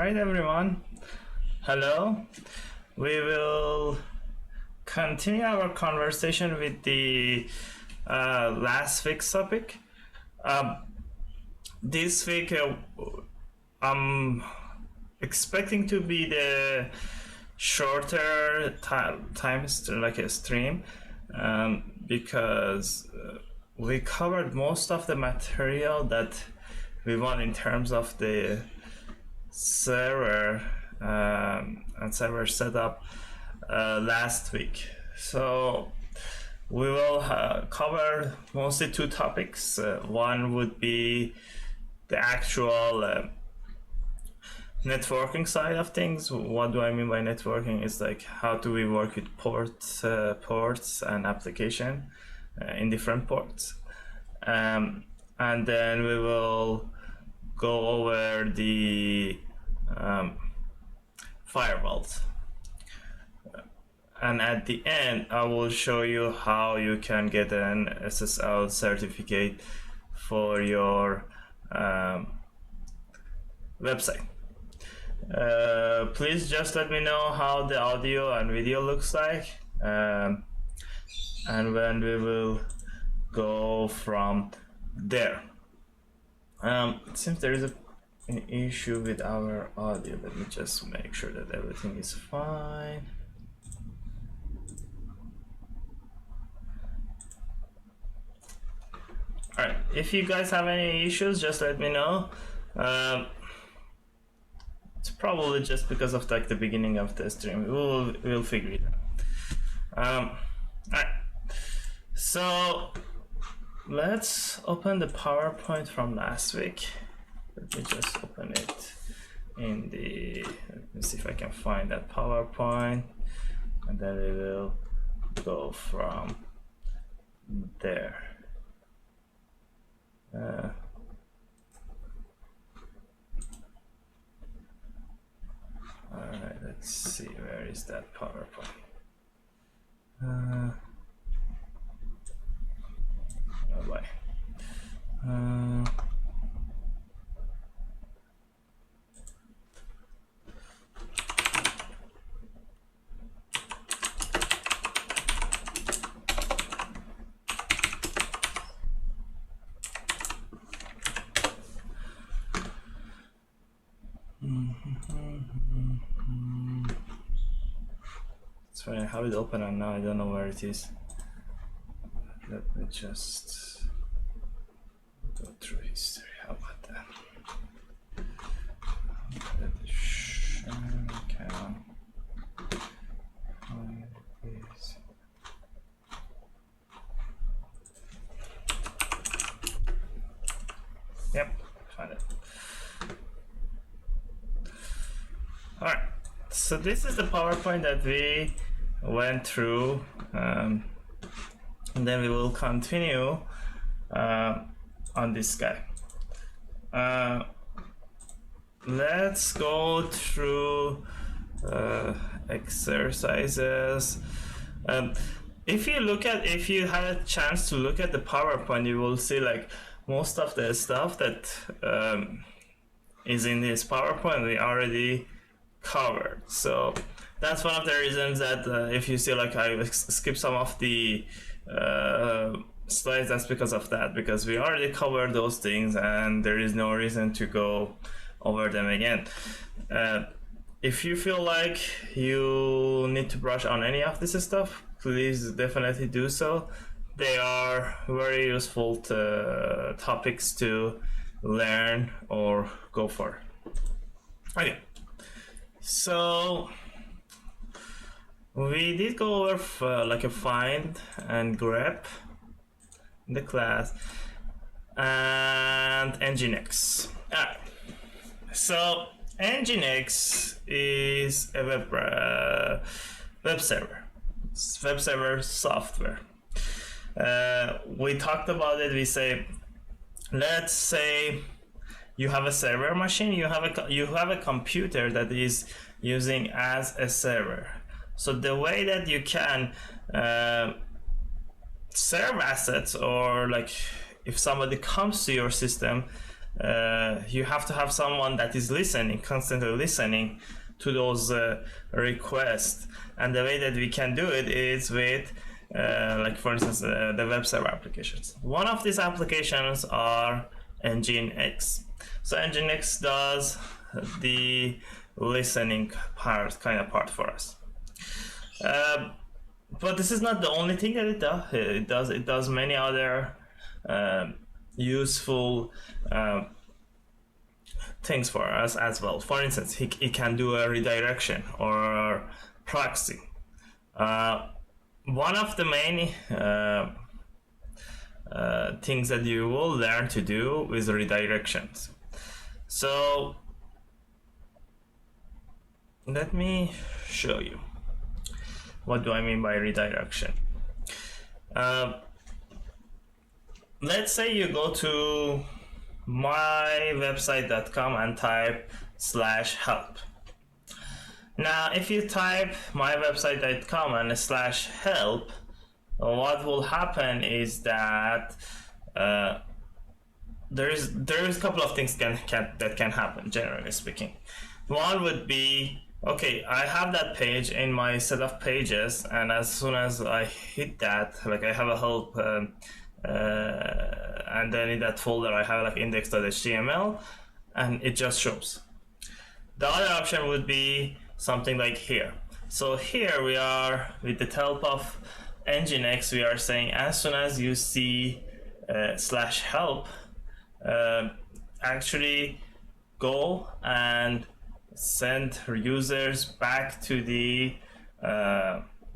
right, everyone. Hello. We will continue our conversation with the last week's topic. This week, I'm expecting to be the shorter time like a stream, because we covered most of the material that we want in terms of the server and server setup last week. So we will cover mostly two topics. One would be the actual networking side of things. What do I mean by networking? Is like how do we work with ports and application in different ports, and then we will go over the firewalls, and at the end I will show you how you can get an SSL certificate for your website. Please just let me know how the audio and video looks like, and when we will go from there. It seems there is an issue with our audio. Let me just make sure that everything is fine. Alright, if you guys have any issues, just let me know. It's probably just because of like the beginning of the stream. We'll figure it out. Alright, so let's open the PowerPoint from last week. Let me just open it in the, let me see if I can find that PowerPoint, and then we will go from there. Alright, let's see, where is that PowerPoint? Oh boy. It's funny, I have it open and now I don't know where it is. Let me just go through history. How about that? Yep, found it. Alright, so this is the PowerPoint that we went through, and then we will continue on this guy. Let's go through exercises. If you have a chance to look at the PowerPoint, you will see like most of the stuff that is in this PowerPoint we already covered. So that's one of the reasons that if you see like I skipped some of the slides, that's because of that, because we already covered those things and there is no reason to go over them again. If you feel like you need to brush on any of this stuff, please definitely do so. They are very useful topics to learn or go for. Okay, so we did go over like a find and grep in the class, and Nginx. Alright, so Nginx is a web server. It's web server software. We talked about it. We say, let's say you have a server machine, you have a computer that is using as a server. So the way that you can serve assets, or like if somebody comes to your system you have to have someone that is listening, constantly listening to those requests. And the way that we can do it is with like for instance the web server applications. One of these applications are Nginx. So Nginx does the listening part for us. But this is not the only thing that it does. It does many other useful things for us as well. For instance, it can do a redirection or proxy. One of the main things that you will learn to do is redirections. So let me show you. What do I mean by redirection? Let's say you go to mywebsite.com and type /help. Now, if you type mywebsite.com and /help, what will happen is that there is a couple of things that can happen, generally speaking. One would be, okay, I have that page in my set of pages, and as soon as I hit that, like I have a help, and then in that folder I have like index.html, and it just shows. The other option would be something like here. So here we are with the help of Nginx. We are saying as soon as you see /help, actually go and send users back to the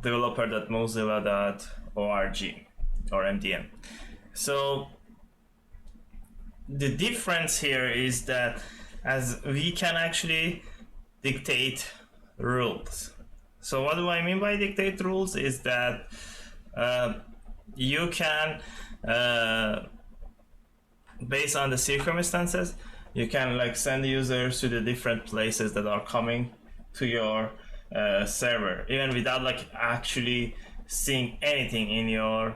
developer.mozilla.org or MDM. So the difference here is that as we can actually dictate rules. So what do I mean by dictate rules is that you can, based on the circumstances, you can like send users to the different places that are coming to your server, even without like actually seeing anything in your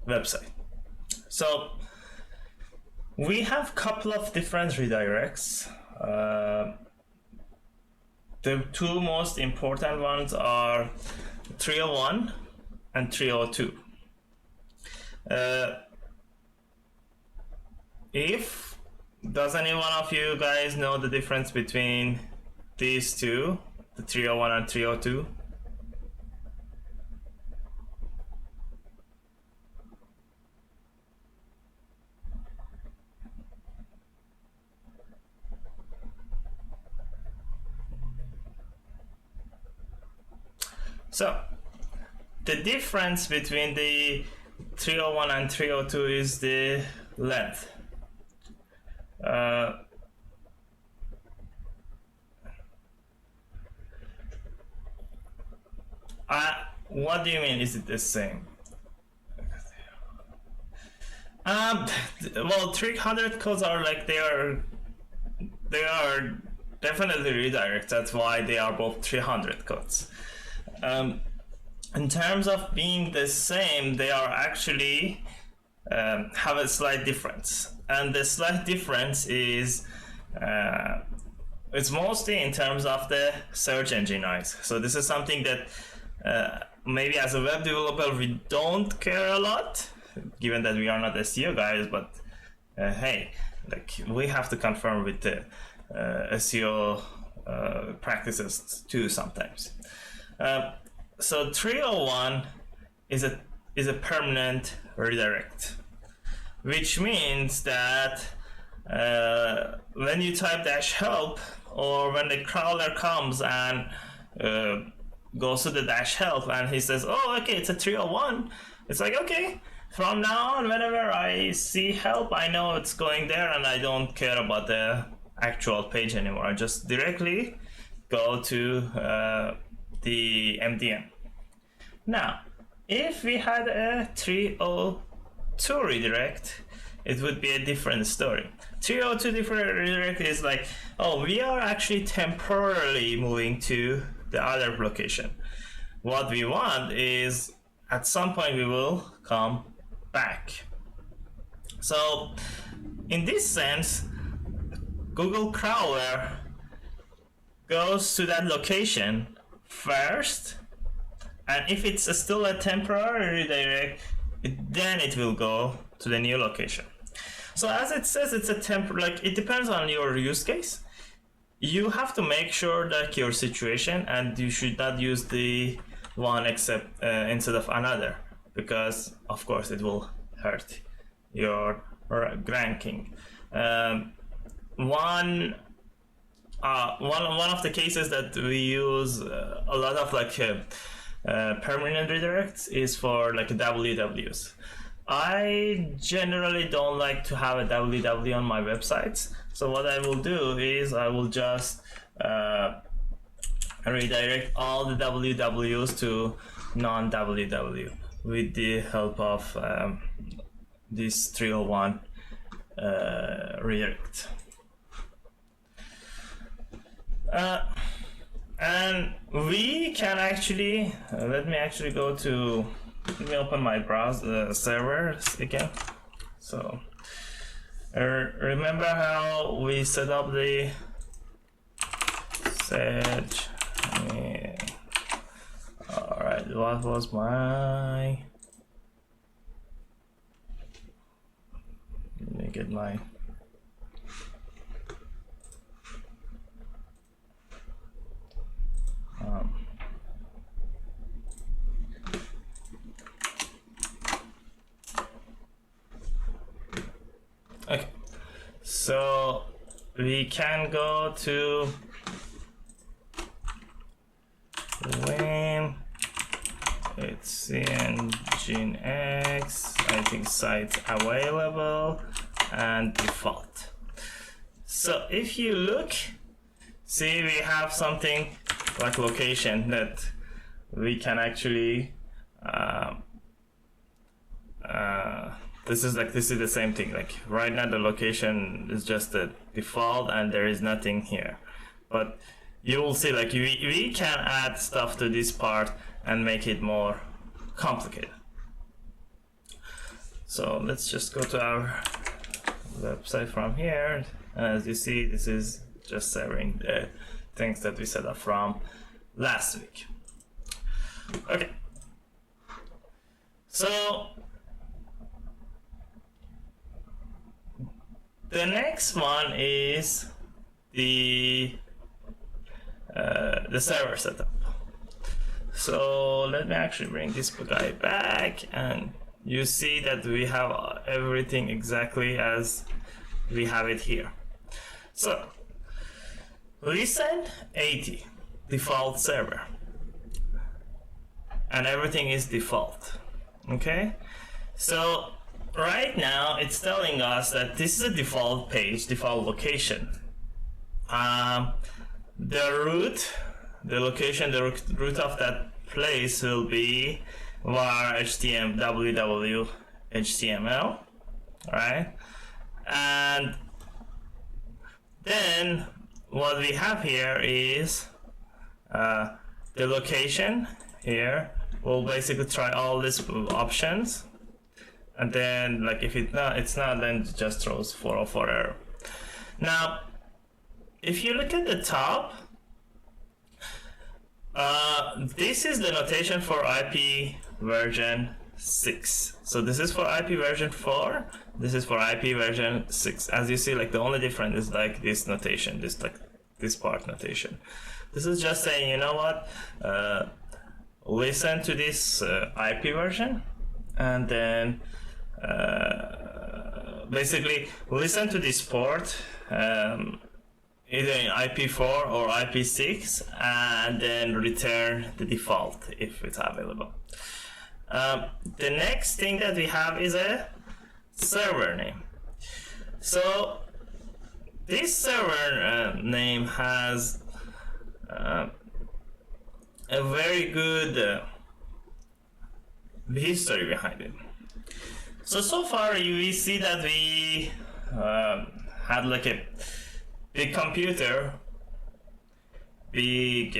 website. So we have a couple of different redirects. The two most important ones are 301 and 302. Does any one of you guys know the difference between these two, the 301 and 302? So the difference between the 301 and 302 is the length. What do you mean? Is it the same? Well, 300 codes are like they are definitely redirects. That's why they are both 300 codes. In terms of being the same, they are actually have a slight difference, and the slight difference is it's mostly in terms of the search engine noise. So this is something that maybe as a web developer we don't care a lot, given that we are not SEO guys, but hey, like we have to confirm with the SEO practices too sometimes. So 301 is a permanent redirect, which means that when you type -help, or when the crawler comes and goes to the -help and he says, oh, okay, it's a 301, it's like, okay, from now on, whenever I see help, I know it's going there, and I don't care about the actual page anymore. I just directly go to the MDM. Now, if we had a 302 redirect, it would be a different story. 302 different redirect is like, oh, we are actually temporarily moving to the other location. What we want is at some point we will come back. So in this sense, Google crawler goes to that location first, and if it's still a temporary redirect, then it will go to the new location. So as it says, it's a like it depends on your use case. You have to make sure that your situation, and you should not use the one except instead of another, because of course it will hurt your ranking. One of the cases that we use a lot of like permanent redirects is for like WWs. I generally don't like to have a WW on my websites, so what I will do is I will just redirect all the WWs to non-WW with the help of this 301 redirect. And we can actually let me open my browser servers again. So remember how we set up the search? All right, what was my? Let me get my. Okay, so we can go to when it's in Nginx, I think site available and default. So if you look, see we have something like location that we can actually this is the same thing. Like right now the location is just the default and there is nothing here, but you will see like we can add stuff to this part and make it more complicated. So let's just go to our website from here, and as you see, this is just serving the things that we set up from last week. Okay, so the next one is the server setup. So let me actually bring this guy back, and you see that we have everything exactly as we have it here. So listen 80 default server, and everything is default. Okay, so right now it's telling us that this is a default page, default location. The root, the location, the root of that place will be var html www html, right? And then what we have here is the location here. We'll basically try all these options, and then like if it's not, then it just throws 404 error. Now, if you look at the top, this is the notation for IP version 6. So this is for IP version 4. This is for IP version 6. As you see, like the only difference is like this notation, this part notation. This is just saying, you know what? Listen to this IP version, and then basically listen to this port, either in IP4 or IP6, and then return the default if it's available. The next thing that we have is a server name. So this server name has a very good history behind it. So far we see that we had like a big computer, big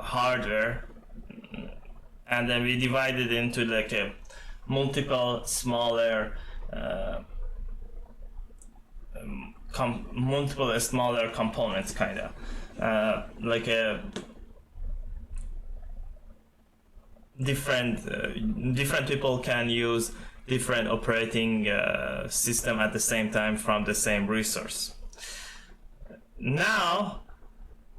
hardware, and then we divided into like a multiple smaller multiple smaller components, kind of like a different people can use different operating system at the same time from the same resource. Now,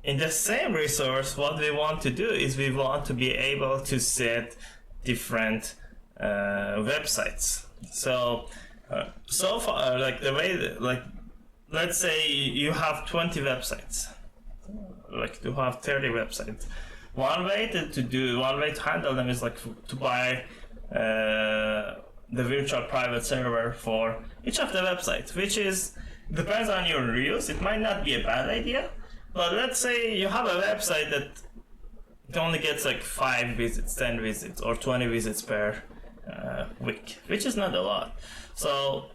in the same resource, what we want to do is we want to be able to set different websites. So far, like the way, like let's say you have 20 websites, like to have 30 websites. One way to handle them is like to buy the virtual private server for each of the websites, which is depends on your use. It might not be a bad idea, but let's say you have a website that it only gets like 5 visits, 10 visits, or 20 visits per week, which is not a lot. So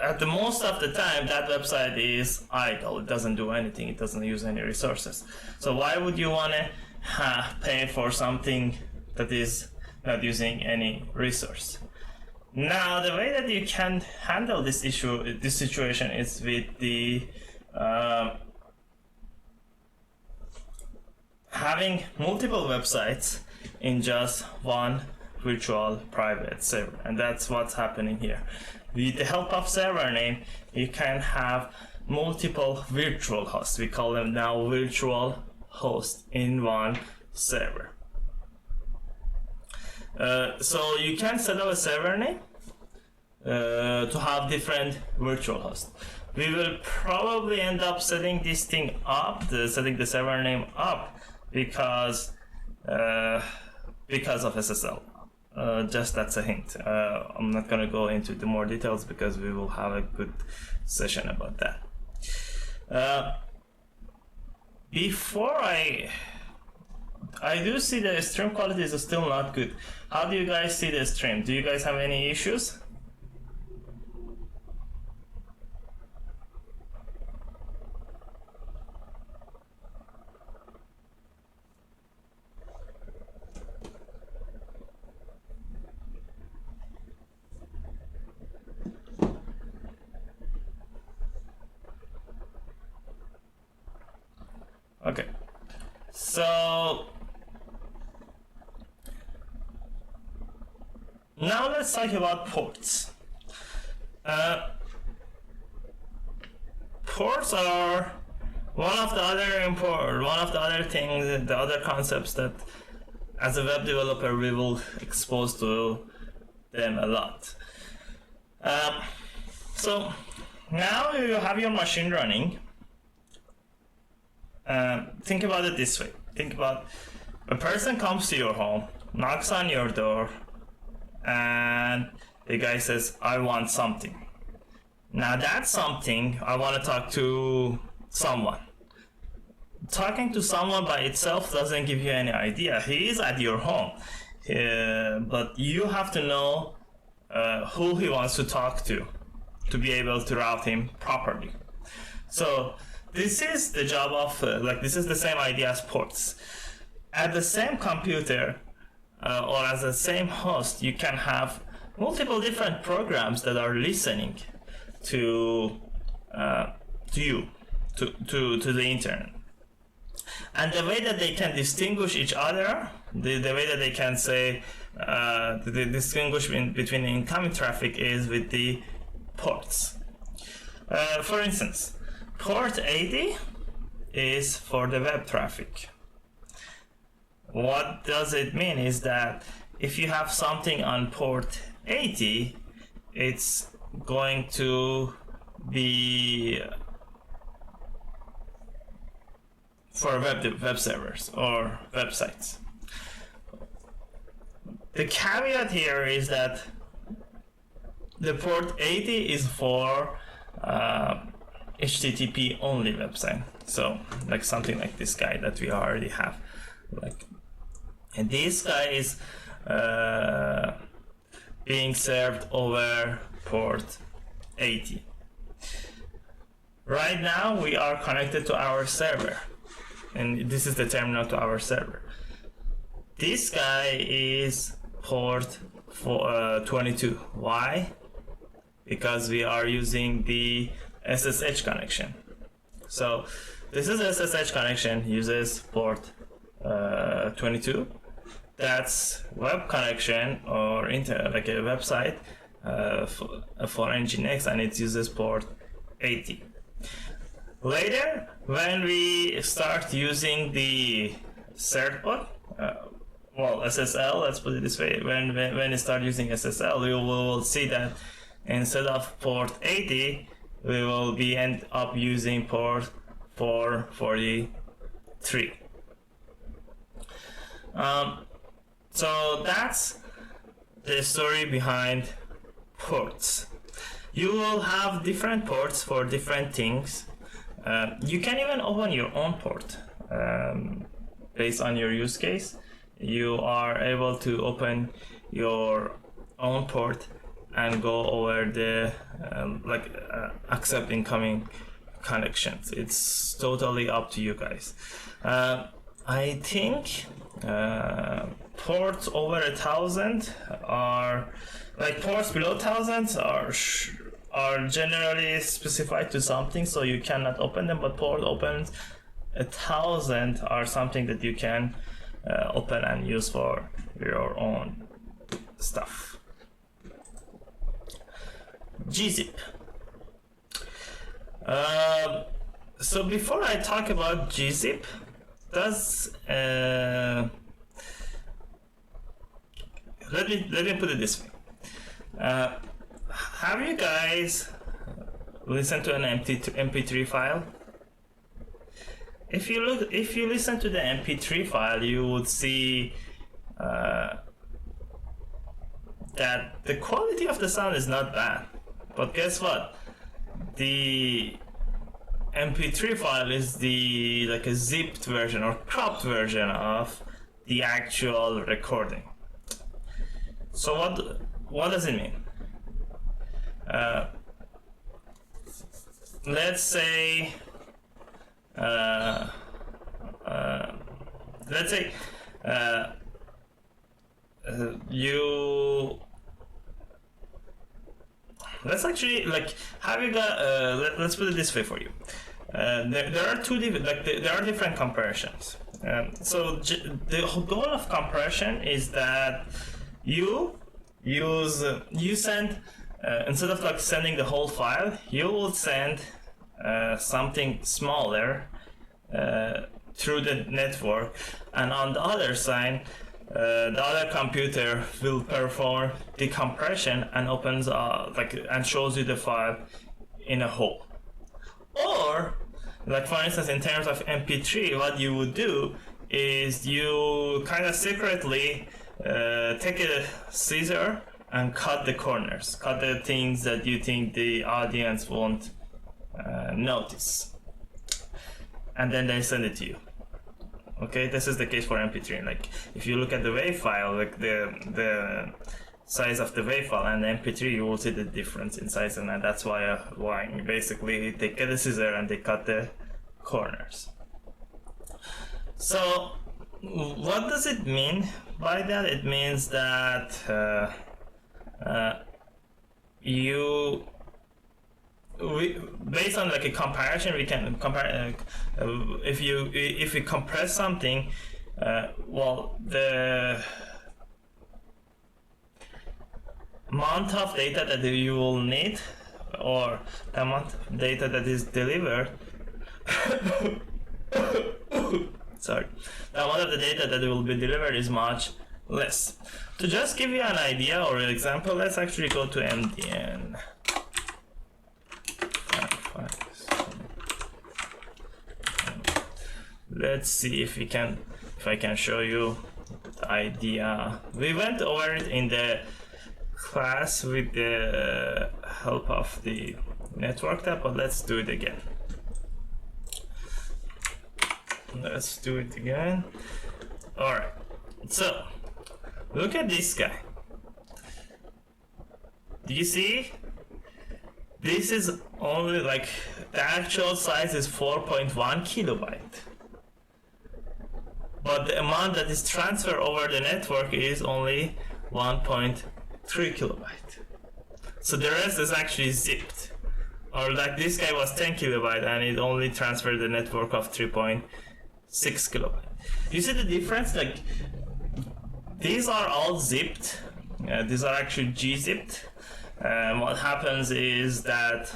at the most of the time, that website is idle. It doesn't do anything. It doesn't use any resources. So why would you want to pay for something that is not using any resource? Now, the way that you can handle this situation is with the having multiple websites in just one virtual private server, and that's what's happening here. With the help of server name, you can have multiple virtual hosts. We call them now virtual hosts in one server. So you can set up a server name to have different virtual hosts. We will probably end up setting this thing up, setting the server name up, because of SSL. Just that's a hint. I'm not gonna go into the more details because we will have a good session about that. Before I do see the stream quality is still not good. How do you guys see the stream? Do you guys have any issues? Okay, so now let's talk about ports. Ports are one of the other things, the other concepts that as a web developer we will expose to them a lot. So now you have your machine running. Think about it this way. Think about a person comes to your home, knocks on your door, and the guy says, I want something. Now that something, I want to talk to someone. Talking to someone by itself doesn't give you any idea. He is at your home, but you have to know who he wants to talk to be able to route him properly. So this is the job of, this is the same idea as ports. At the same computer or as the same host, you can have multiple different programs that are listening to you, to the internet. And the way that they can distinguish each other, the way that they can say, the distinguish between the incoming traffic is with the ports. For instance, port 80 is for the web traffic. What does it mean is that if you have something on port 80, it's going to be for web servers or websites. The caveat here is that the port 80 is for HTTP only website. So like something like this guy that we already have. And this guy is being served over port 80. Right now we are connected to our server, and this is the terminal to our server. This guy is port 22. Why? Because we are using the SSH connection. So this is SSH connection, uses port 22. That's web connection or like a website for Nginx, and it uses port 80. Later, when we start using the certbot, SSL, let's put it this way, when we start using SSL, we will see that instead of port 80, we will be end up using port 443. So that's the story behind ports. You will have different ports for different things. You can even open your own port based on your use case. You are able to open your own port and go over the accept incoming connections. It's totally up to you guys. I think ports over 1,000 are like ports below 1,000 are generally specified to something, so you cannot open them. But port opens 1,000 are something that you can open and use for your own stuff. gzip. So before I talk about gzip, let me put it this way. Have you guys listened to an MP3 file? If you listen to the MP3 file, you would see that the quality of the sound is not bad. But guess what? The MP3 file is like a zipped version or cropped version of the actual recording. So what does it mean? Let's say let's actually have you got let's put it this way for you. There are there are different compressions. So the goal of compression is that you send instead of sending the whole file, you will send something smaller through the network, and on the other side, the other computer will perform decompression and opens and shows you the file in a whole. Or for instance, in terms of MP3, what you would do is you kind of secretly take a scissor and cut the corners, cut the things that you think the audience won't notice, and then they send it to you. Okay, this is the case for MP3. If you look at the WAV file, the size of the WAV file and the MP3, you will see the difference in size, and that's why basically they get a scissor and they cut the corners. So what does it mean by that? It means that based on a comparison, we can compare if we compress something, the amount of data that you will need, or the amount of data that is delivered sorry, the amount of the data that will be delivered is much less. To just give you an idea or an example, let's actually go to MDN. Let's see if I can show you the idea. We went over it in the class with the help of the network tab, but let's do it again. Alright, so look at this guy. Do you see? This is only the actual size is 4.1 kilobyte. But the amount that is transferred over the network is only 1.3 kilobyte. So the rest is actually zipped. or like this guy was 10 kilobyte and it only transferred the network of 3.6 kilobyte. You see the difference? Like these are all zipped. These are actually gzipped. What happens is that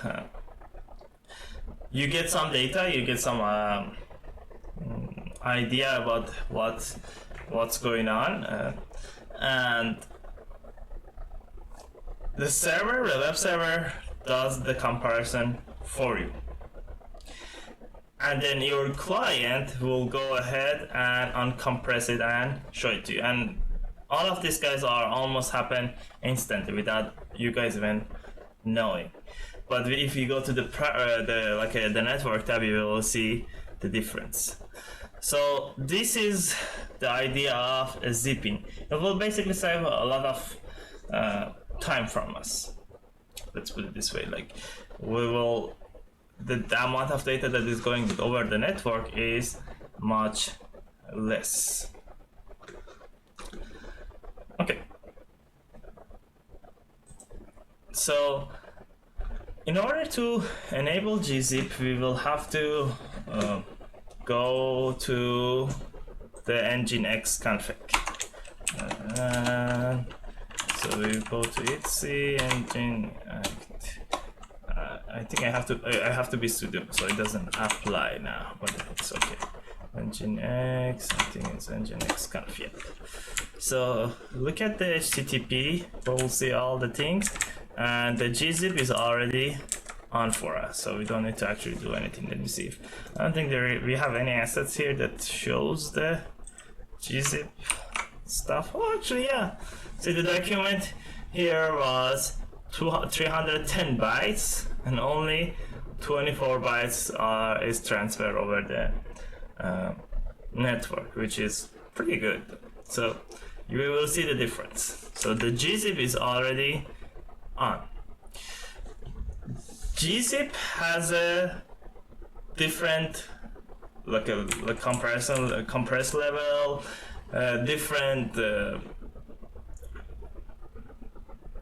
you get some data, you get some idea about what's going on, and the web server does the comparison for you, and then your client will go ahead and uncompress it and show it to you. And all of these guys are almost happen instantly without you guys even knowing. But if you go to the network tab, you will see the difference. So this is the idea of zipping. It will basically save a lot of time from us. Let's put it this way: like the amount of data that is going over the network is much less. Okay. So in order to enable gzip, we will have to go to the nginx config. So we go to itsy engine. I think I have to be sudo, so it doesn't apply now, but it's okay. Nginx, I think it's nginx config. So look at the HTTP, we'll see all the things, and the gzip is already on for us, so we don't need to actually do anything. Let me see if I don't think we have any assets here that shows the gzip stuff. Oh, actually, yeah. See, the document here was 310 bytes, and only 24 bytes is transferred over the network, which is pretty good. So you will see the difference. So the gzip is already on. Gzip has a different, like comparison, a compress level, different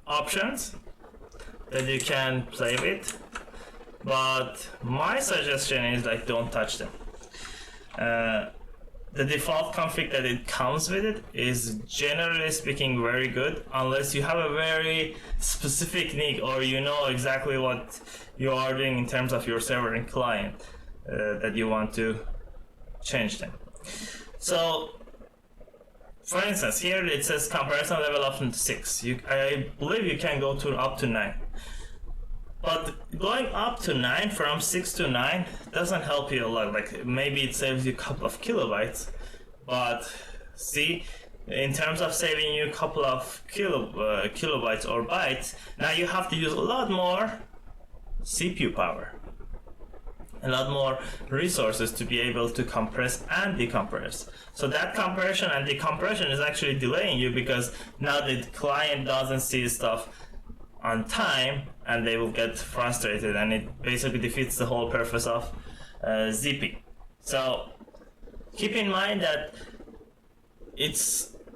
options that you can play with, but my suggestion is like don't touch them. The default config that it comes with it is generally speaking very good, unless you have a very specific need or you know exactly what you are doing in terms of your server and client that you want to change them. So for instance, here it says comparison level up to 6. I believe you can go to up to 9. But going up to 9, from 6 to 9, doesn't help you a lot. Like maybe it saves you a couple of kilobytes, but see, in terms of saving you a couple of kilobytes or bytes, now you have to use a lot more CPU power, a lot more resources to be able to compress and decompress. So that compression and decompression is actually delaying you, because now the client doesn't see stuff on time and they will get frustrated, and it basically defeats the whole purpose of zipping. So keep in mind that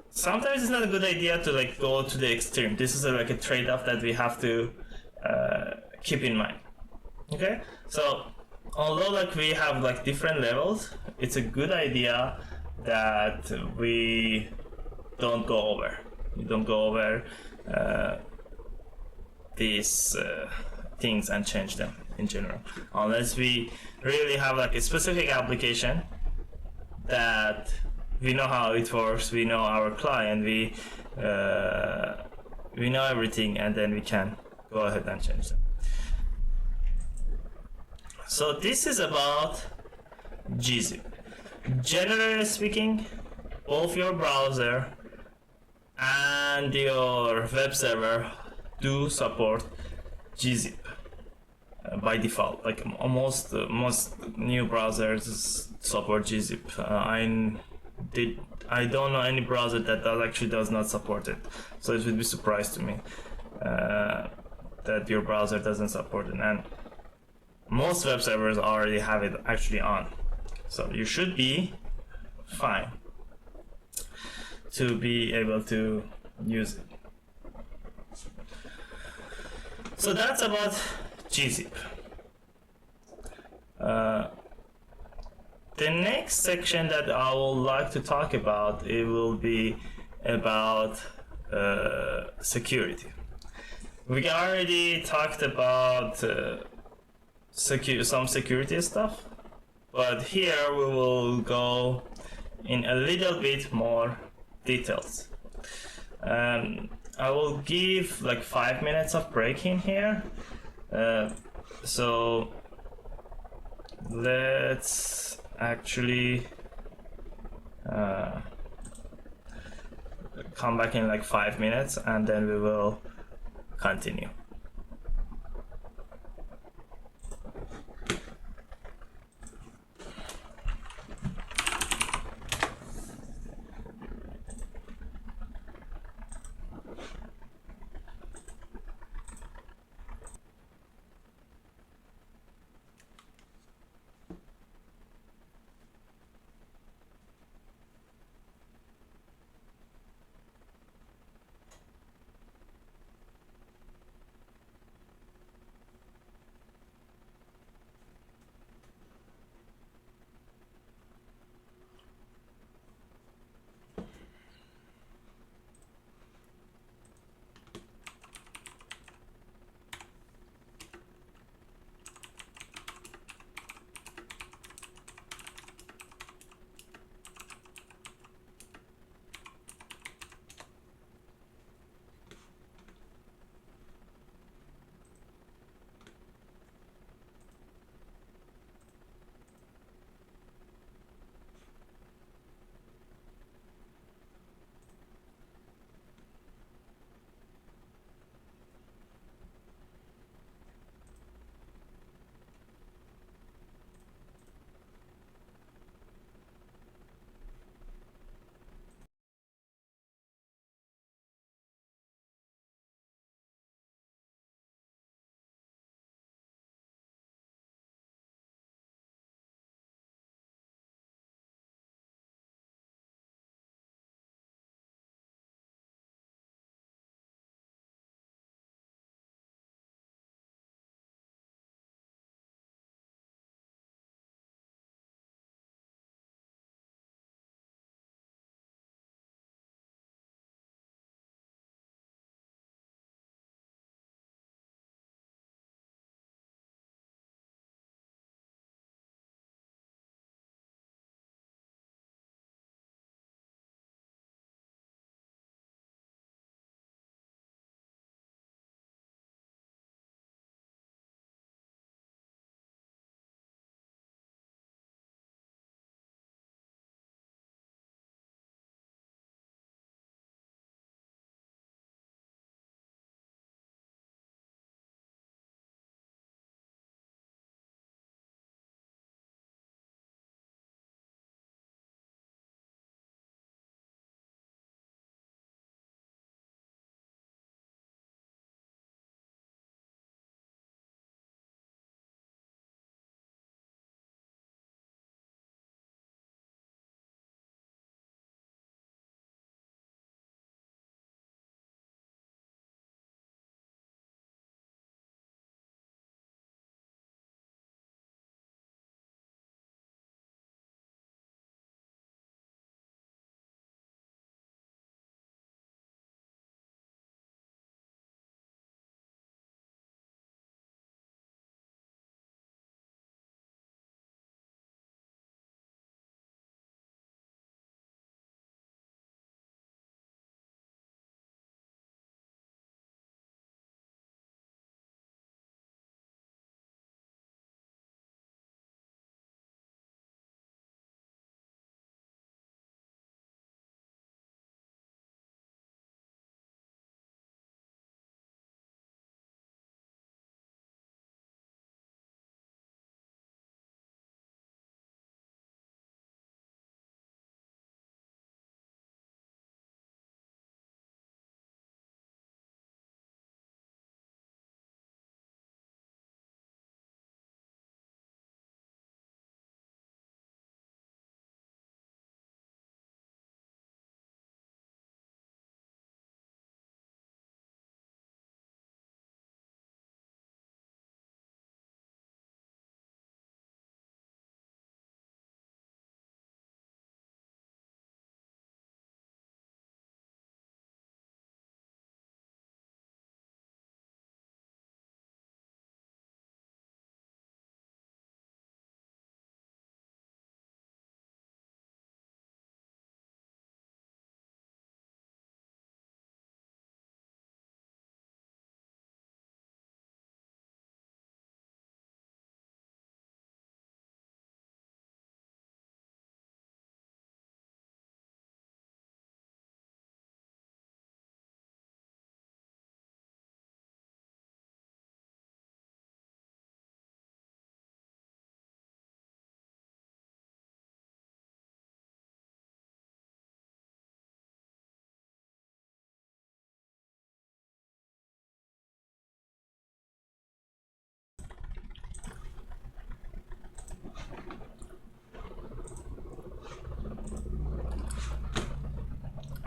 sometimes it's not a good idea to like go to the extreme. This is like a trade-off that we have to keep in mind. Okay, so although like we have like different levels, it's a good idea that we don't go over. We don't go over these things and change them in general, unless we really have like a specific application that we know how it works, we know our client, we know everything, and then we can go ahead and change them. So this is about gzip. Generally speaking, both your browser and your web server do support gzip by default. Like most new browsers support gzip. I don't know any browser that actually does not support it, so it would be surprised to me that your browser doesn't support it, and most web servers already have it actually on, so you should be fine to be able to use it. So that's about gzip. The next section that I would like to talk about, it will be about security. We already talked about some security stuff, but here we will go in a little bit more details. I will give like 5 minutes of break in here. So let's actually come back in like 5 minutes and then we will continue.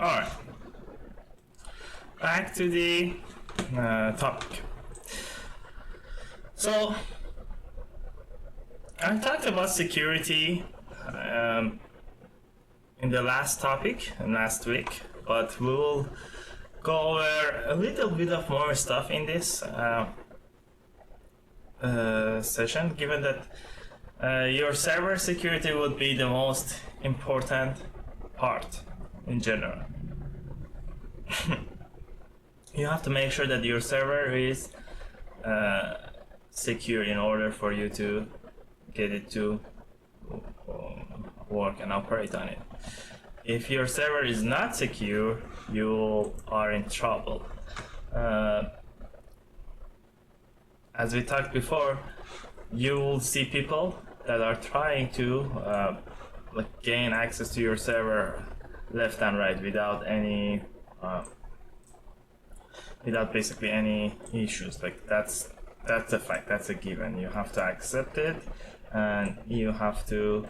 Alright, back to the topic. So I talked about security in the last topic last week, but we will go over a little bit of more stuff in this session, given that your server security would be the most important part in general. You have to make sure that your server is secure in order for you to get it to work and operate on it. If your server is not secure, you are in trouble. As we talked before, you will see people that are trying to gain access to your server left and right without any without basically any issues. Like that's a fact, that's a given. You have to accept it and you have to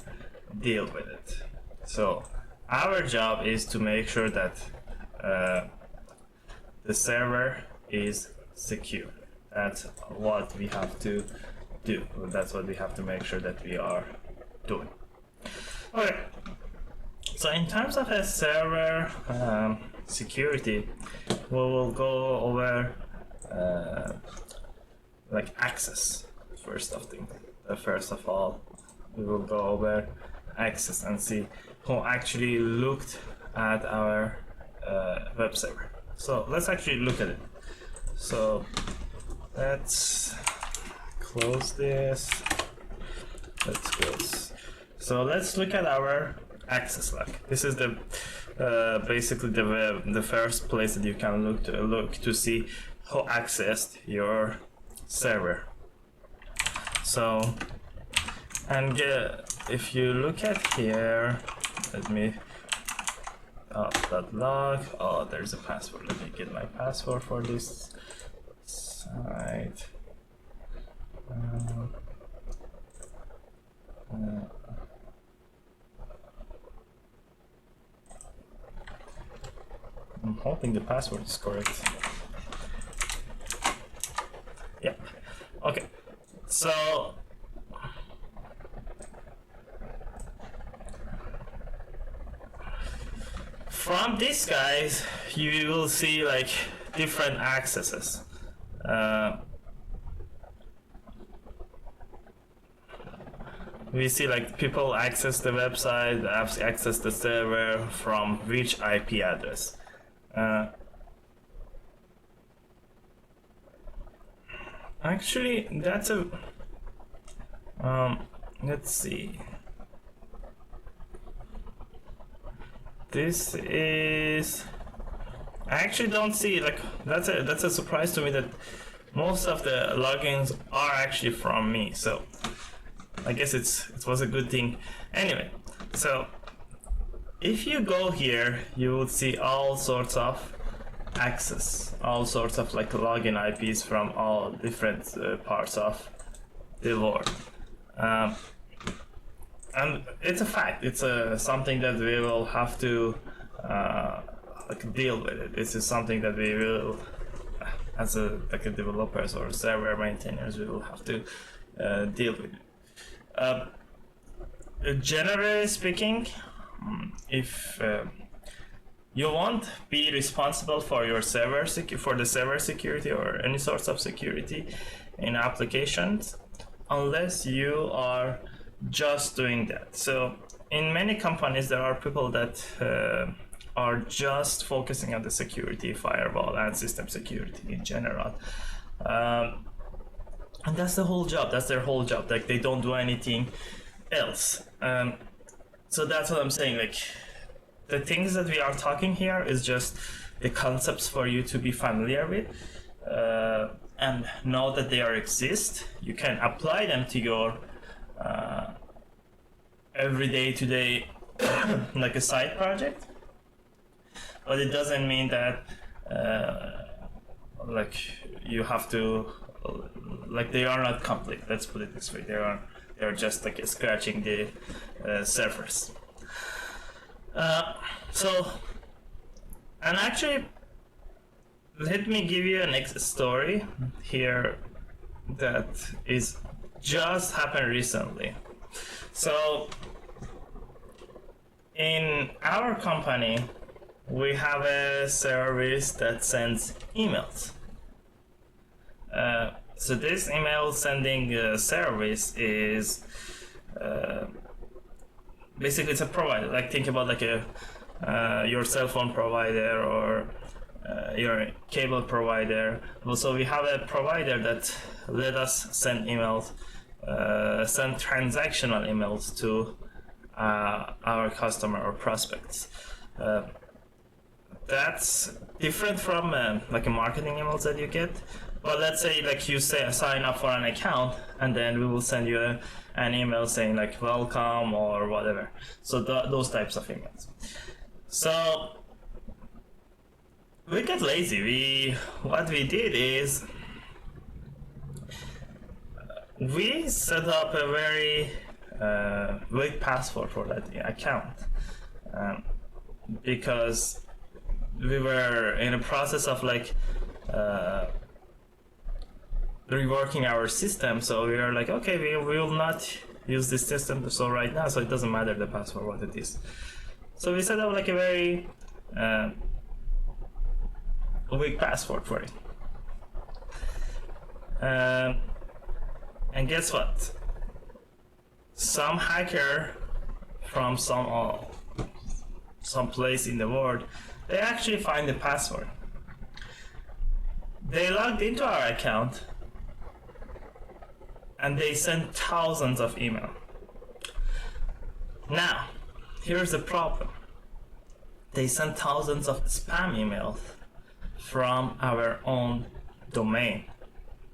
deal with it. So our job is to make sure that the server is secure. That's what we have to do. That's what we have to make sure that we are doing. Okay. So in terms of a server security, we will go over like access first of all. We will go over access and see who actually looked at our web server. So let's actually look at it. So let's close this. Let's close. So let's look at our access log. This is the basically the first place that you can look to see who accessed your server. So, and if you look at here, let me that log. Oh, there's a password. Let me get my password for this site. I'm hoping the password is correct. Yeah. Okay. So from these guys, you will see like different accesses. We see like people access the website, apps access the server from which IP address. Actually, that's a let's see. This is, I actually don't see, like that's a surprise to me that most of the logins are actually from me. So I guess it was a good thing. Anyway, so if you go here, you will see all sorts of access, all sorts of like login IPs from all different parts of the world. And it's a fact. It's something that we will have to like deal with it. This is something that we will, as a developers or server maintainers, we will have to deal with it. Generally speaking, if you won't be responsible for your server for the server security or any sorts of security in applications unless you are just doing that. So in many companies there are people that are just focusing on the security, firewall and system security in general, and that's the whole job. That's their whole job. Like they don't do anything else. So that's what I'm saying. Like the things that we are talking here is just the concepts for you to be familiar with and know that they exist. You can apply them to your everyday today like a side project, but it doesn't mean that like you have to, like they are not complete. Let's put it this way. They are just like scratching the surface. So And actually, let me give you a next story here that is just happened recently. So in our company, we have a service that sends emails. So this email sending service is basically it's a provider. Like think about like a your cell phone provider or your cable provider. Also, we have a provider that let us send emails, send transactional emails to our customer or prospects. That's different from like a marketing emails that you get. But let's say like you say sign up for an account and then we will send you an email saying like welcome or whatever. So those types of emails. So we get lazy. What we did is we set up a very weak password for that account because we were in a process of like reworking our system. So we are like, okay, we will not use this system so right now, so it doesn't matter the password what it is. So we set up like a very weak password for it. And guess what? Some hacker from some place in the world, they actually find the password. They logged into our account and they sent thousands of emails. Now, here's the problem. They sent thousands of spam emails from our own domain.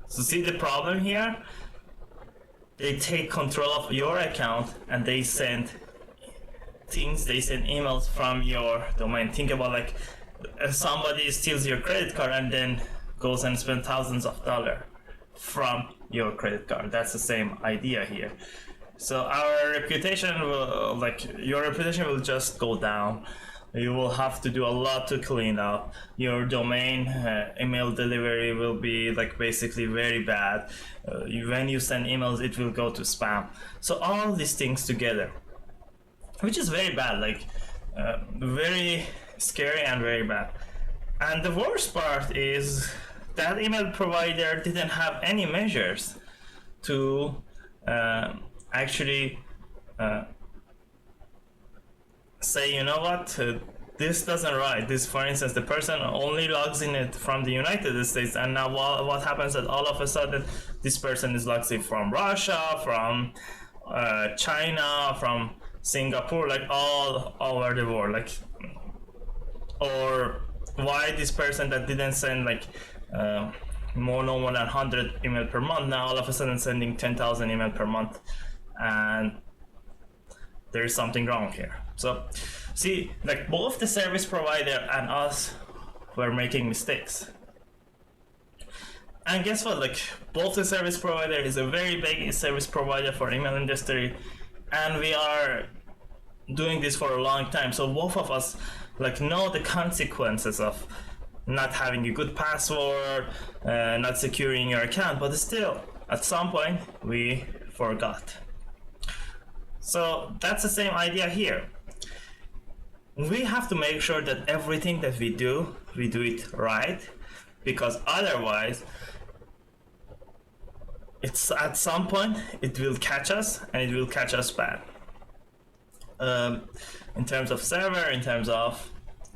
So see the problem here? They take control of your account and they send emails from your domain. Think about like somebody steals your credit card and then goes and spends thousands of dollars from your credit card. That's the same idea here. So our reputation will, like your reputation will just go down. You will have to do a lot to clean up. Your domain email delivery will be like basically very bad. When you send emails, it will go to spam. So all these things together, which is very bad, like very scary and very bad. And the worst part is that email provider didn't have any measures to actually say, you know what, this doesn't right. This, for instance, the person only logs in it from the United States, and now what happens that all of a sudden this person is logged in from Russia, from China, from Singapore, like all over the world, like, or why this person that didn't send like no more than 100 email per month now all of a sudden sending 10,000 email per month, and there is something wrong here. So see, like both the service provider and us were making mistakes. And guess what, like both the service provider is a very big service provider for email industry, and we are doing this for a long time. So both of us like know the consequences of not having a good password, not securing your account, but still at some point we forgot. So that's the same idea here. We have to make sure that everything that we do it right, because otherwise it's at some point it will catch us, and it will catch us bad. In terms of server, in terms of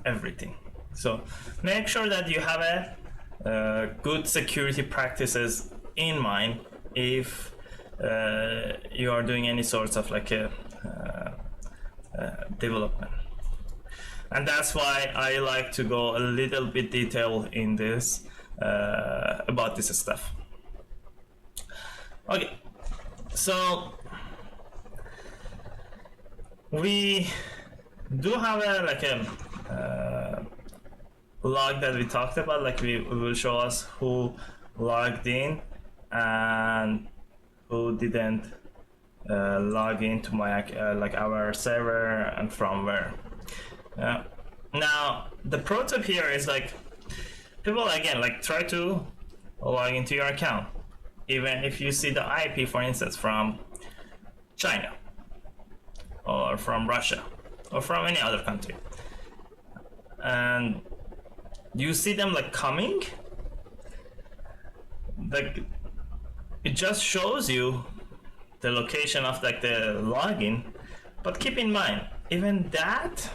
everything. So make sure that you have a good security practices in mind if you are doing any sorts of like a development. And that's why I like to go a little bit detailed in this about this stuff. Okay, so we do have a like a log that we talked about. Like we will show us who logged in and who didn't log into my like our server and from where. Now the pro tip here is like people again like try to log into your account, even if you see the IP, for instance, from China or from Russia or from any other country, and you see them like coming, like it just shows you the location of like the login. But keep in mind, even that,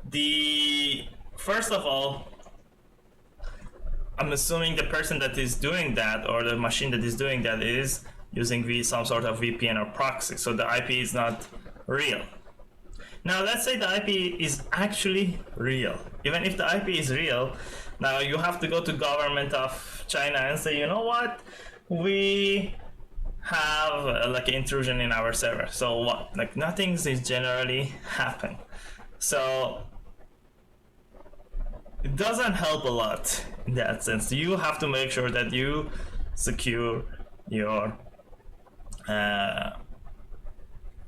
the first of all, I'm assuming the person that is doing that or the machine that is doing that is using some sort of VPN or proxy, so the IP is not real. Now let's say the IP is actually real. Even if the IP is real, now you have to go to government of China and say, you know what, we have like an intrusion in our server. So what? Like nothing is generally happen. So it doesn't help a lot in that sense. You have to make sure that you secure your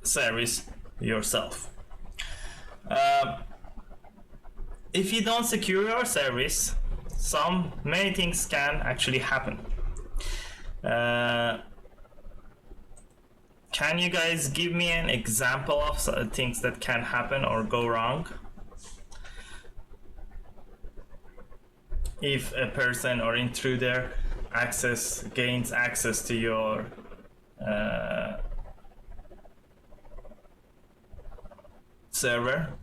service yourself. If you don't secure your service, many things can actually happen. Can you guys give me an example of things that can happen or go wrong if a person or intruder gains access to your server?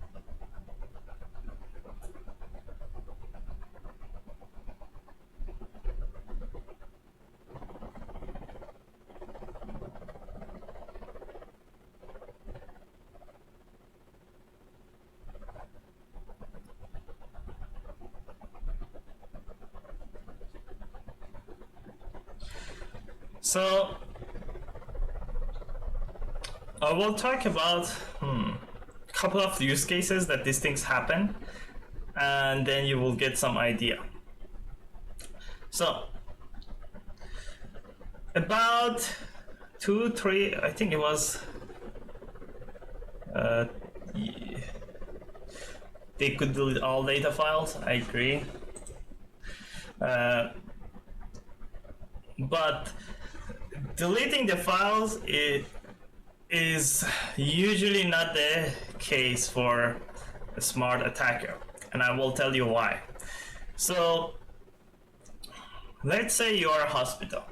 So I will talk about a couple of use cases that these things happen, and then you will get some idea. So about 2-3, I think it was they could delete all data files, I agree, but deleting the files is usually not the case for a smart attacker, and I will tell you why. So let's say you are a hospital.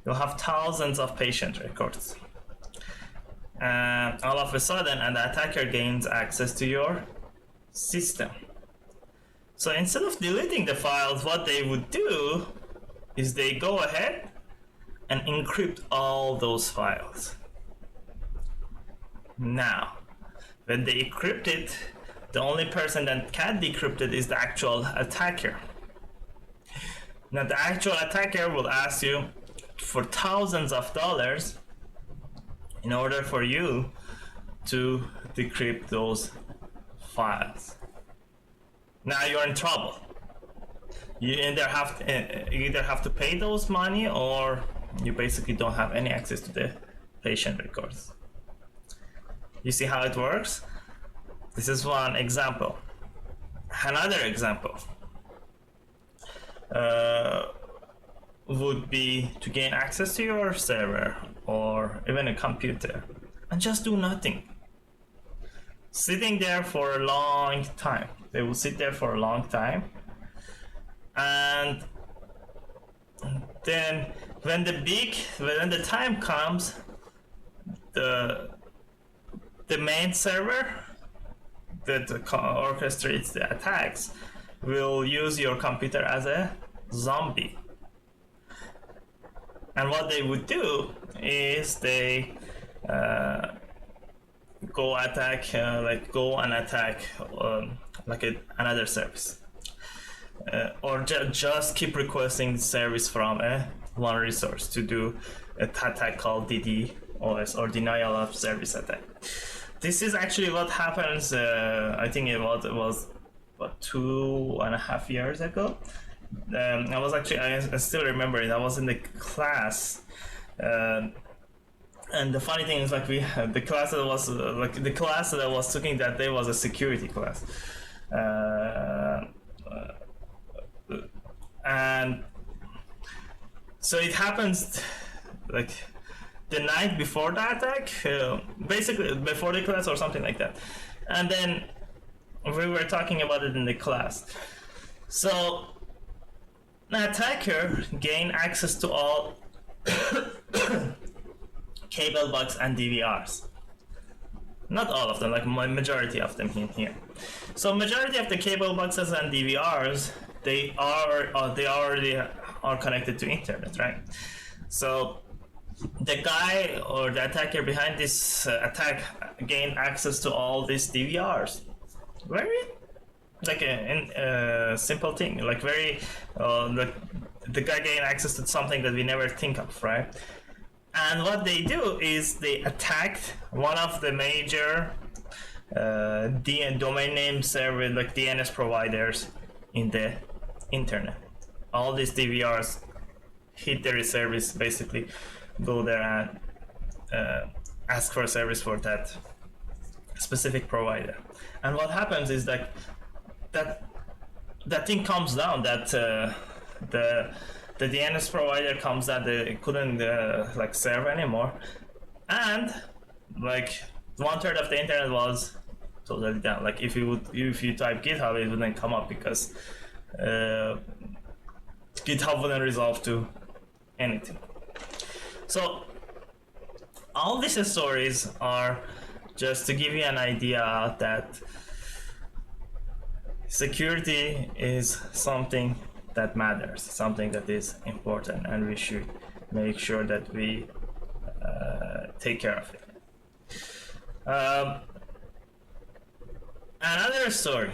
You'll have thousands of patient records, and all of a sudden an attacker gains access to your system. So instead of deleting the files, what they would do is they go ahead and encrypt all those files. Now, when they encrypt it, the only person that can decrypt it is the actual attacker. Now, the actual attacker will ask you for thousands of dollars in order for you to decrypt those files. Now you're in trouble. You either have to pay those money, or you basically don't have any access to the patient records. You see how it works? This is one example. Another example would be to gain access to your server or even a computer and just do nothing. Sitting there for a long time. They will sit there for a long time, and then when the time comes, the main server that orchestrates the attacks will use your computer as a zombie. And what they would do is they go and attack another service, or just keep requesting service from one resource to do an attack called DDoS, or denial of service attack. This is actually what happens. I think it was about 2.5 years ago. I still remember it. I was in the class And the funny thing is, like, we the class that was like the class that I was taking that day was a security class, and so it happens like the night before the attack, basically before the class or something like that, and then we were talking about it in the class. So the attacker gained access to all cable box and DVRs. Not all of them, like majority of them in here. So majority of the cable boxes and DVRs, they already are connected to internet, right? So the guy or the attacker behind this attack gained access to all these DVRs. Very like a simple thing, like very the guy gained access to something that we never think of, right? And what they do is they attacked one of the major domain name server, like DNS providers in the internet. All these DVRs hit their service, basically go there and ask for a service for that specific provider. And what happens is that thing comes down, that the DNS provider comes that they couldn't like serve anymore, and like 1/3 of the internet was totally down. Like if you type GitHub, it wouldn't come up because GitHub wouldn't resolve to anything. So all these stories are just to give you an idea that security is something that matters, something that is important, and we should make sure that we take care of it. Another story,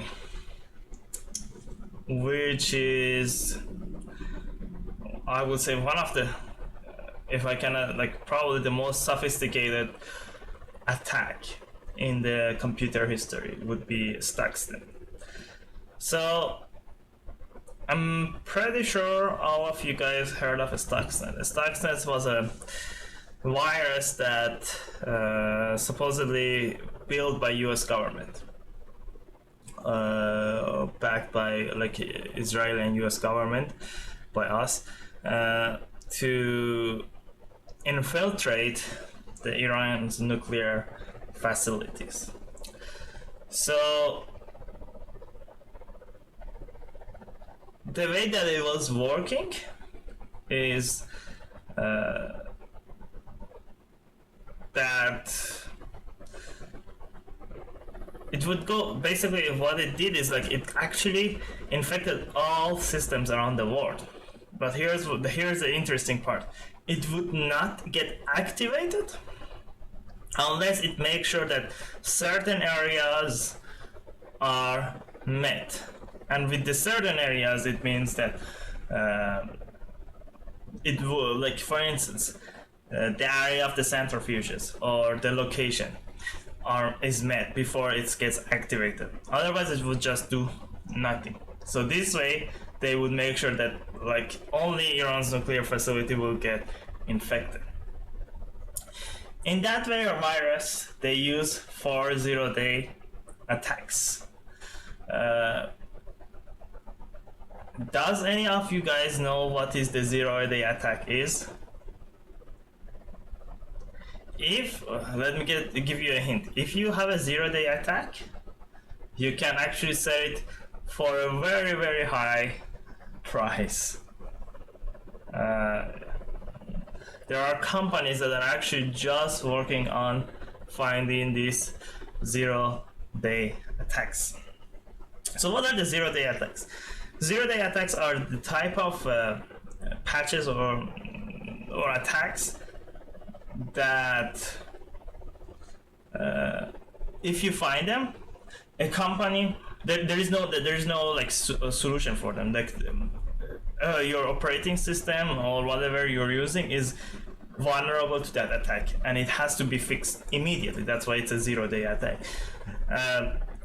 which is, I would say, one of the, if I can, like probably the most sophisticated attack in the computer history, would be Stuxnet. So I'm pretty sure all of you guys heard of Stuxnet. Stuxnet was a virus that supposedly built by US government, backed by like Israeli and US government, by us, to infiltrate the Iran's nuclear facilities. So the way that it was working is that it would go, basically what it did is like it actually infected all systems around the world. But here's the interesting part. It would not get activated unless it makes sure that certain areas are met. And with the certain areas, it means that it will, like for instance, the area of the centrifuges or the location is met before it gets activated. Otherwise, it would just do nothing. So this way, they would make sure that like only Iran's nuclear facility will get infected. In that way, or virus, they use 4 zero-day attacks. Does any of you guys know what is the 0-day attack is? If let me give you a hint. If you have a 0-day attack, you can actually sell it for a very, very high price. There are companies that are actually just working on finding these 0-day attacks. So what are the 0-day attacks? 0-day attacks are the type of patches or attacks that if you find them, a company, there is no like solution for them. Like your operating system or whatever you're using is vulnerable to that attack, and it has to be fixed immediately. That's why it's a 0-day attack.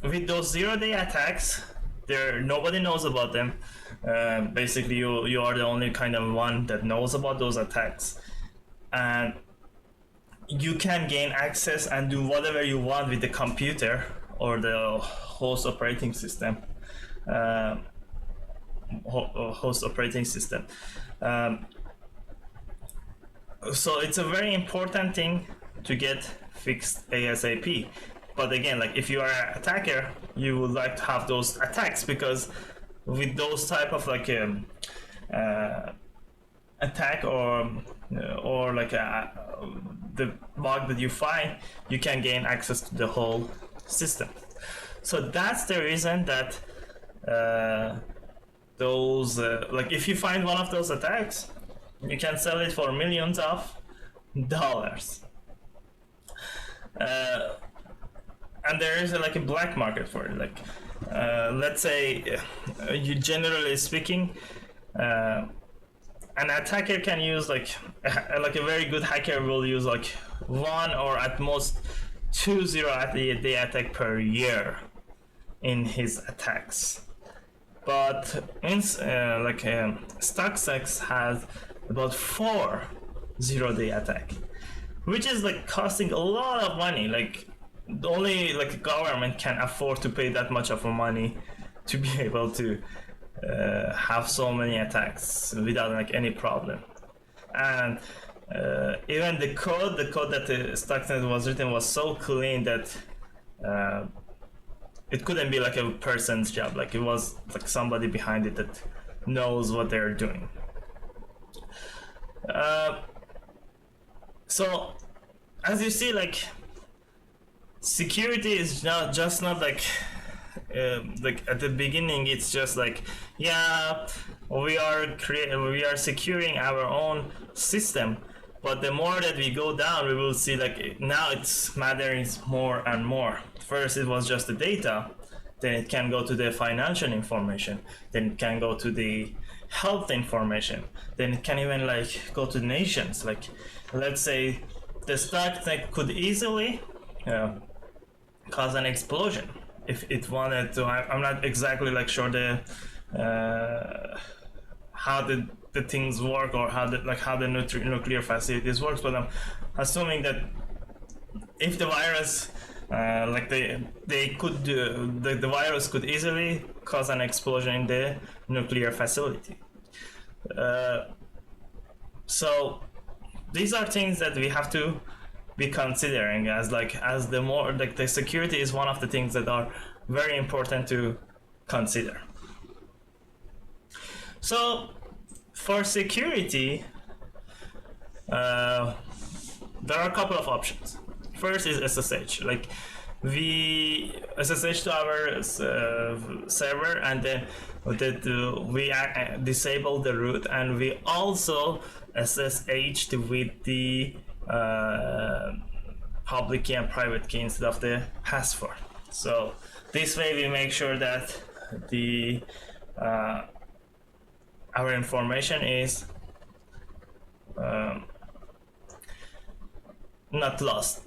With those 0-day attacks, nobody knows about them. Basically, you are the only kind of one that knows about those attacks, and you can gain access and do whatever you want with the computer or the host operating system. Host operating system. So it's a very important thing to get fixed ASAP. But again, like if you are an attacker, you would like to have those attacks, because with those type of like attack or like the bug that you find, you can gain access to the whole system. So that's the reason that those like if you find one of those attacks, you can sell it for millions of dollars. And there is like a black market for it. Like let's say you generally speaking, an attacker can use like a very good hacker will use like 1 or at most 2 zero-day attack per year in his attacks. But in Stuxnet has about 4 zero-day attack, which is like costing a lot of money. Like only like government can afford to pay that much of money to be able to have so many attacks without like any problem. And even the code that the Stuxnet was written was so clean that it couldn't be like a person's job. Like it was like somebody behind it that knows what they're doing. So as you see, like security is not like at the beginning it's just like, yeah, we are securing our own system, but the more that we go down, we will see like now it's matters more and more. First it was just the data, then it can go to the financial information, then it can go to the health information, then it can even like go to nations. Like let's say the Stuxnet could easily cause an explosion if it wanted to. I'm not exactly like sure the how the things work or how the nuclear facilities works, but I'm assuming that if the virus they could do, the virus could easily cause an explosion in the nuclear facility. So these are things that we have to be considering as the more like the security is one of the things that are very important to consider. So for security, there are a couple of options. First is SSH. Like we SSH to our server, and then we disable the root, and we also SSH with the public key and private key instead of the password. So this way we make sure that the our information is not lost,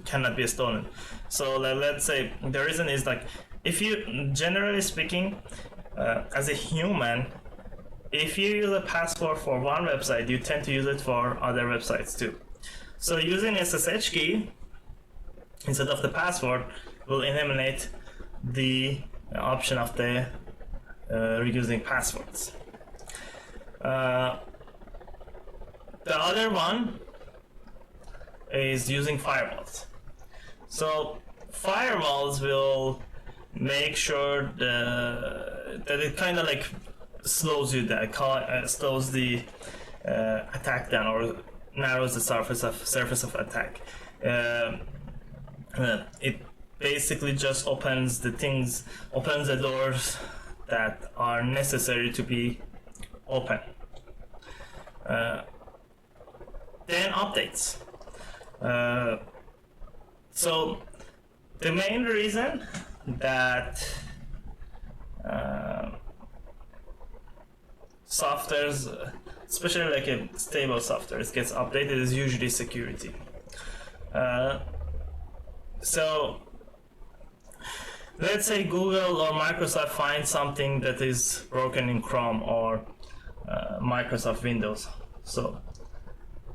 cannot be stolen. So let's say the reason is like, if you generally speaking, as a human, if you use a password for one website, you tend to use it for other websites too. So using SSH key instead of the password will eliminate the option of the reusing passwords. The other one is using firewalls. So firewalls will make sure that it kind of like slows you down, slows the attack down, or narrows the surface of attack. It basically just opens the doors that are necessary to be open. Then updates. So the main reason that softwares, especially like a stable software, gets updated is usually security. So let's say Google or Microsoft finds something that is broken in Chrome or Microsoft Windows. So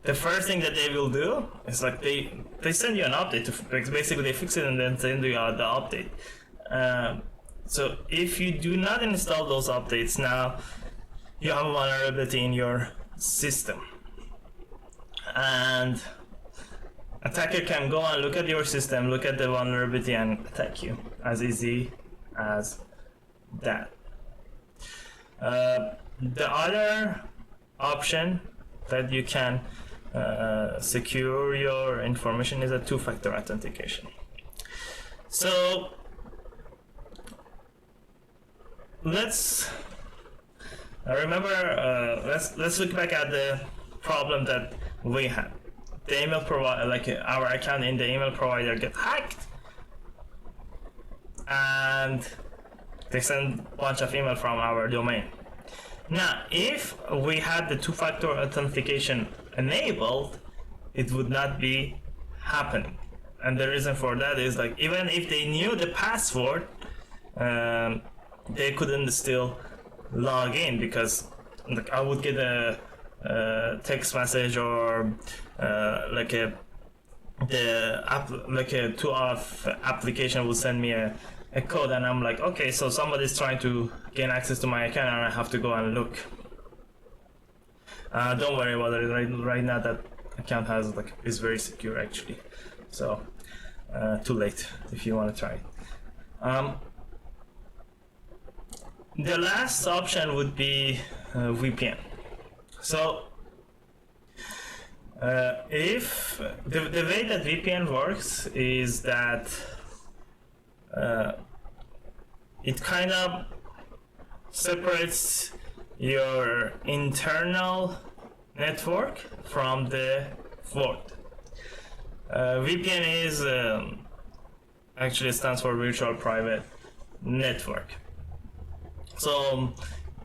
the first thing that they will do is like they send you an update. Basically, they fix it and then send you the update. So if you do not install those updates now, you have a vulnerability in your system, and attacker can go and look at your system, look at the vulnerability, and attack you as easy as that. The other option that you can secure your information is a two-factor authentication. So let's let's look back at the problem that we had. The email provider, like our account in the email provider, get hacked, and they send a bunch of email from our domain. Now, if we had the two-factor authentication enabled, it would not be happening. And the reason for that is, like, even if they knew the password, they couldn't still log in, because like I would get a text message or like a two-off application will send me a code, and I'm like, okay, so somebody's trying to gain access to my account and I have to go and look. Don't worry about it. Right now that account is very secure actually. So too late if you want to try it. The last option would be VPN. So if the way that VPN works is that it kind of separates your internal network from the world. VPN is actually stands for Virtual Private Network. So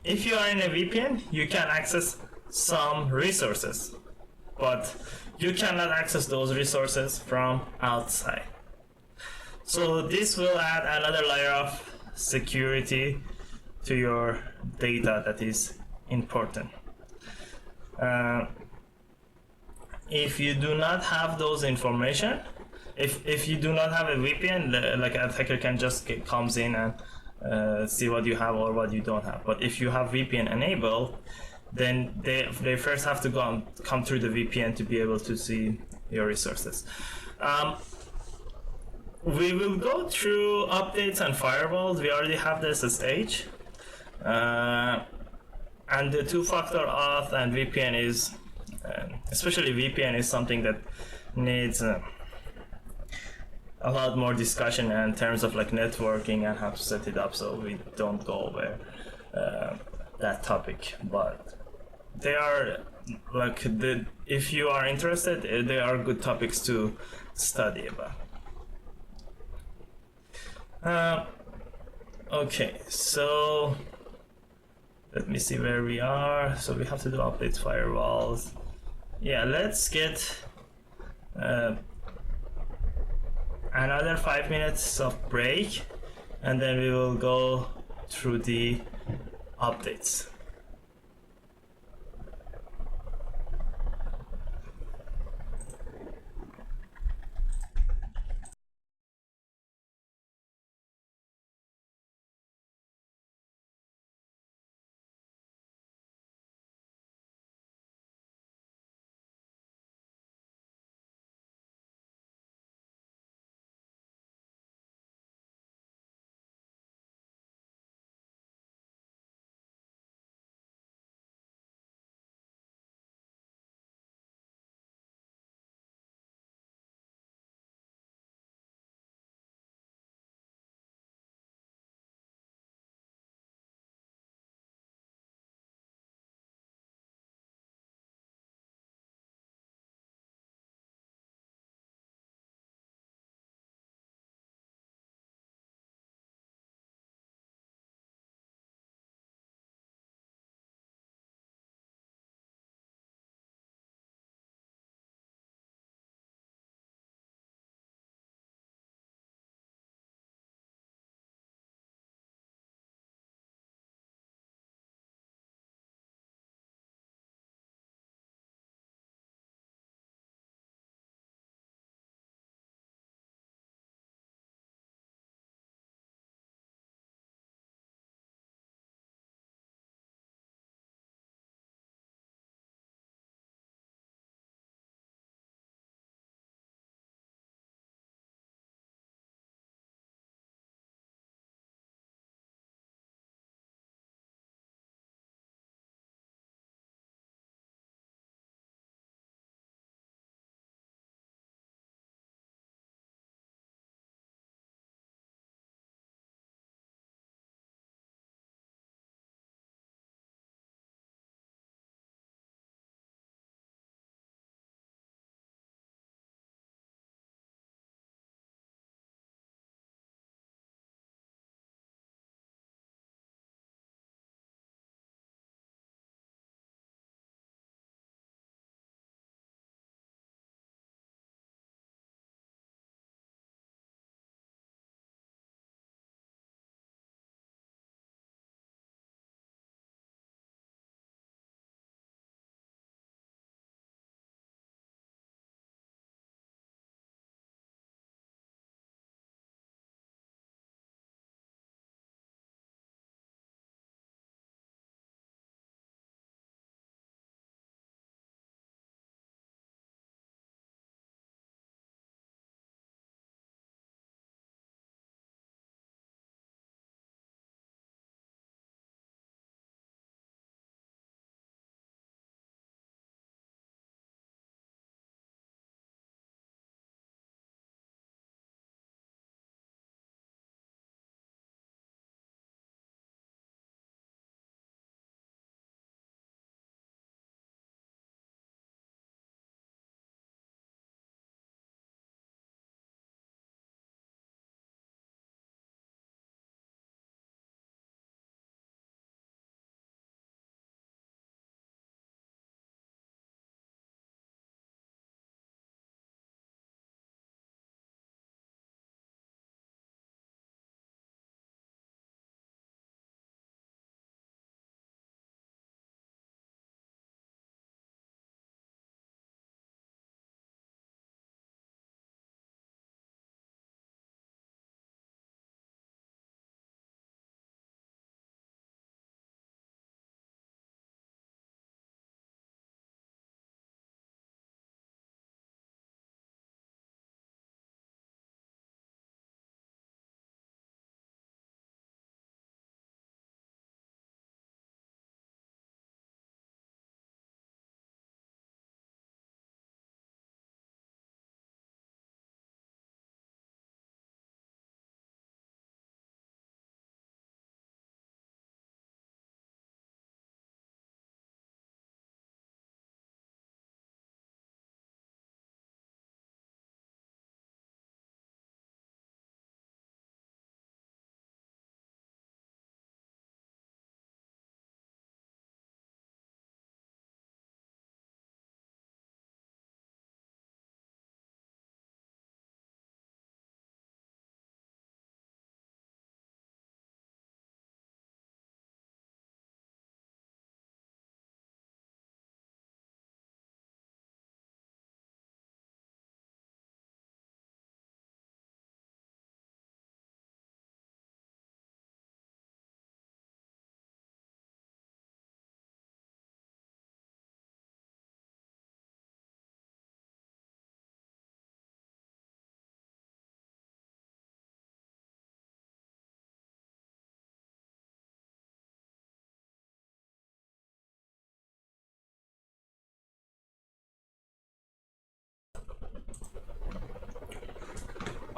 if you are in a VPN, you can access some resources, but you cannot access those resources from outside. So this will add another layer of security to your data that is important. If you do not have those information, if you do not have a VPN, like an attacker can just comes in and see what you have or what you don't have. But if you have VPN enabled, then they first have to come through the VPN to be able to see your resources. We will go through updates and firewalls. We already have this stage. And the two-factor auth and VPN is, especially VPN, is something that needs a lot more discussion in terms of like networking and how to set it up, so we don't go over that topic. But they are like if you are interested, they are good topics to study about. Okay, so let me see where we are. So we have to do updates, firewalls. Yeah, let's get another 5 minutes of break, and then we will go through the updates.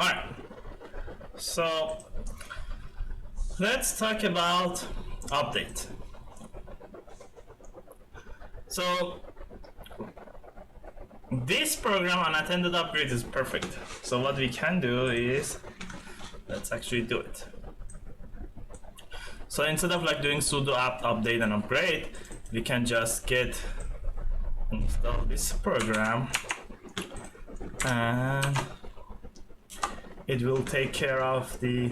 Alright, so let's talk about update. So this program, unattended upgrade, is perfect. So what we can do is, let's actually do it. So instead of like doing sudo apt update and upgrade, we can just get install this program, and it will take care of the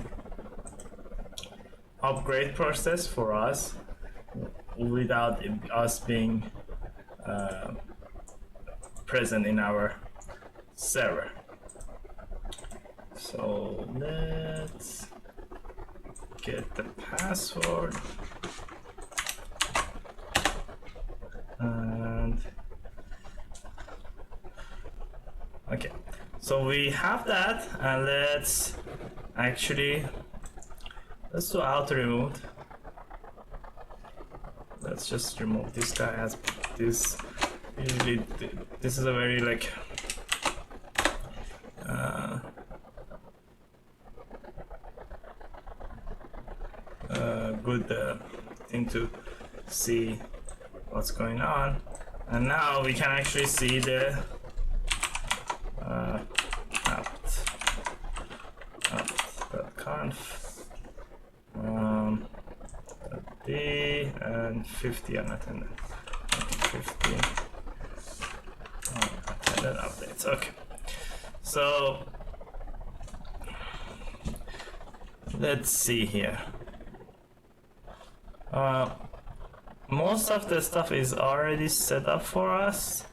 upgrade process for us without us being present in our server. So let's get the password, and okay, so we have that, and let's do auto remove. Let's just remove this guy as this. Usually this is a very like good thing to see what's going on. And now we can actually see the apt.conf d and 50 unattended. 50 unattended updates. Okay, so let's see here. Most of the stuff is already set up for us,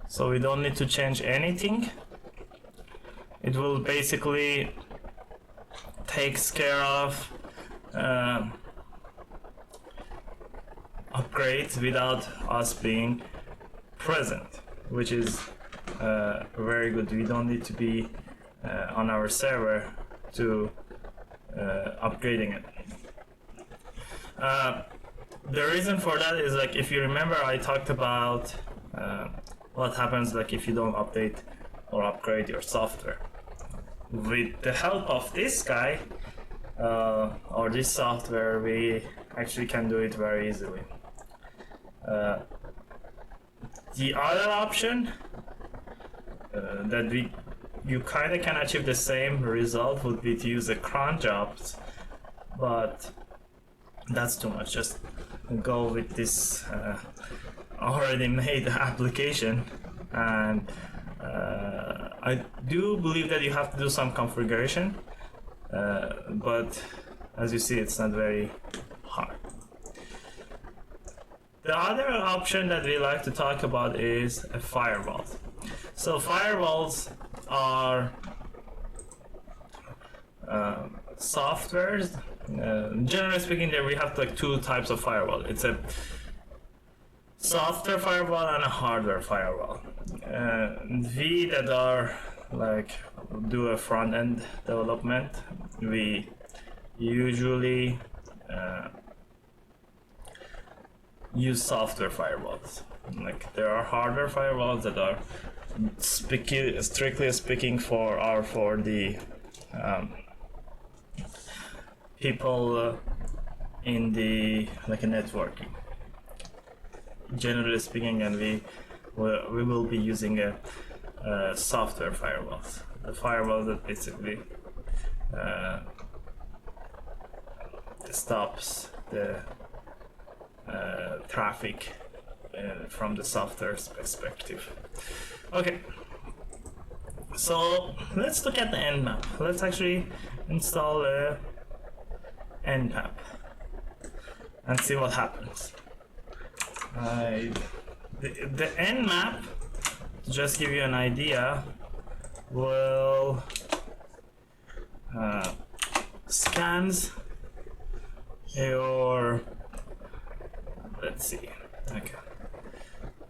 so we don't need to change anything. It will basically takes care of upgrades without us being present, which is very good. We don't need to be on our server to upgrading it. The reason for that is, like, if you remember, I talked about what happens like if you don't update or upgrade your software. With the help of this guy or this software, we actually can do it very easily. The other option that you kind of can achieve the same result would be to use a cron jobs, but that's too much. Just go with this already made application, and I do believe that you have to do some configuration, but as you see, it's not very hard. The other option that we like to talk about is a firewall. So firewalls are softwares. Generally speaking, there we have like two types of firewall. It's a software firewall and a hardware firewall. We that are like do a front end development, we usually use software firewalls. Like, there are hardware firewalls that are strictly speaking for the people in the like a networking, generally speaking, and we will be using a software firewalls. The firewall that basically stops the traffic from the software's perspective. Okay, so let's look at the Nmap. Let's actually install a Nmap and see what happens. The Nmap, to just give you an idea, will scans your, let's see,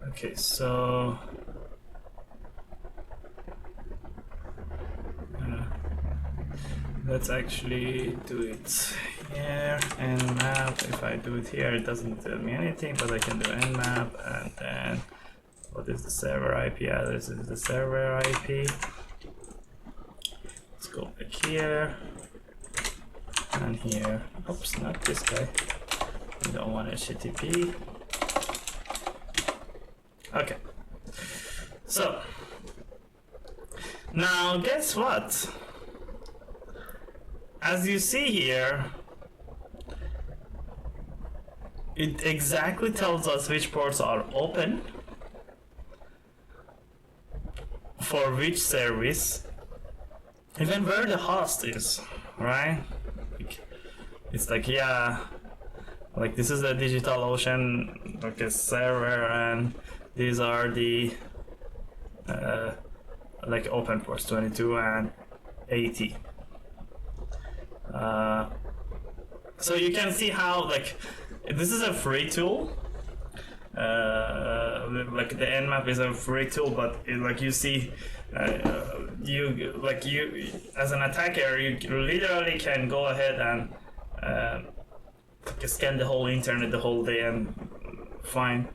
okay, so let's actually do it here. Nmap, if I do it here, it doesn't tell me anything, but I can do Nmap, and then what is the server IP address? Is the server IP, go back here and here. Oops, not this guy. We don't want HTTP. Okay. So now guess what? As you see here, it exactly tells us which ports are open for which service, even where the host is, right? It's like, yeah, like this is a DigitalOcean like a server, and these are the like open ports 22 and 80. So you can see how like this is a free tool. Like the Nmap is a free tool, but like you see, you as an attacker, you literally can go ahead and scan the whole internet the whole day and find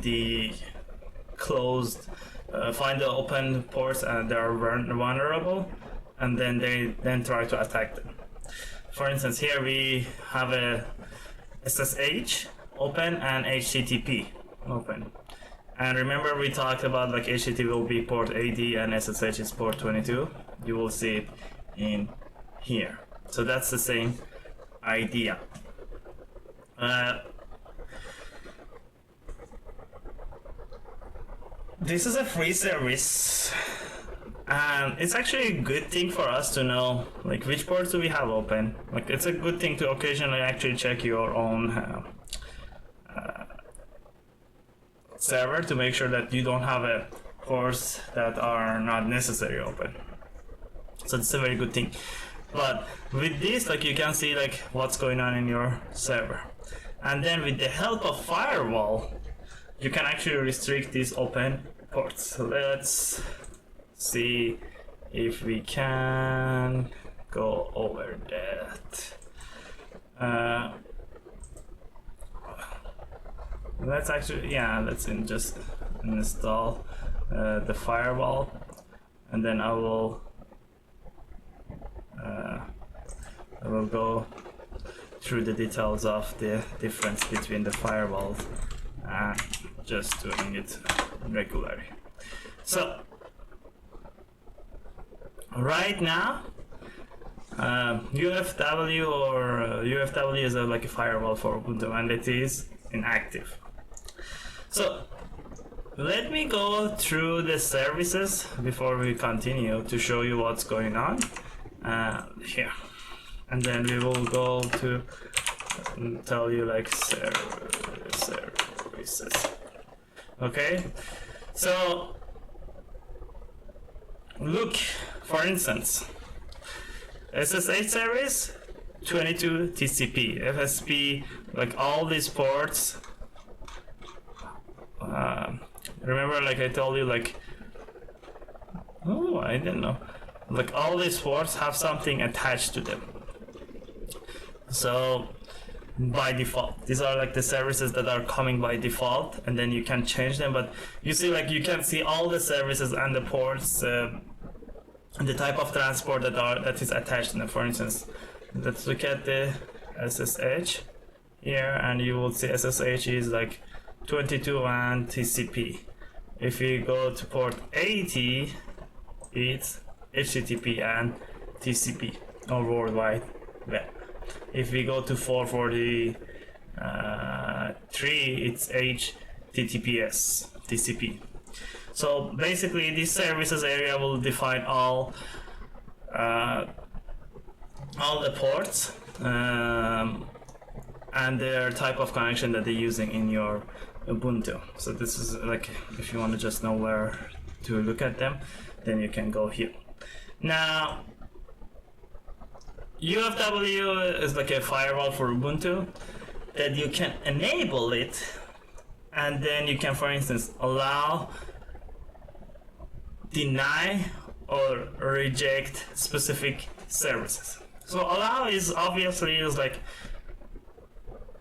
the closed, find the open ports and they are vulnerable, and then they try to attack them. For instance, here we have a SSH open and HTTP open. And remember we talked about like HTTP will be port 80 and SSH is port 22. You will see it in here. So that's the same idea. This is a free service, and it's actually a good thing for us to know like which ports do we have open. Like it's a good thing to occasionally actually check your own server to make sure that you don't have a ports that are not necessarily open. So it's a very good thing. But with this, like you can see like what's going on in your server, and then with the help of firewall, you can actually restrict these open ports. So let's see if we can go over that. Let's actually, yeah, let's just install the firewall, and then I will go through the details of the difference between the firewalls and just doing it regularly. So right now UFW or UFW is like a firewall for Ubuntu, and it is inactive. So let me go through the services before we continue to show you what's going on here, and then we will go to tell you like services. Okay, so look, for instance, SSH service 22 TCP, FSP, like all these ports. Remember, like I told you, like, oh, I didn't know, like all these ports have something attached to them. So by default, these are like the services that are coming by default, and then you can change them. But you see, like you can see all the services and the ports, and the type of transport that is attached to them. For instance, let's look at the SSH here, and you will see SSH is like 22 and TCP. If we go to port 80, it's HTTP and TCP or worldwide web. If we go to 443, it's HTTPS, TCP. So basically, this services area will define all the ports and their type of connection that they're using in your Ubuntu. So this is like, if you want to just know where to look at them, then you can go here. Now, UFW is like a firewall for Ubuntu that you can enable it, and then you can, for instance, allow, deny, or reject specific services. So allow is obviously is like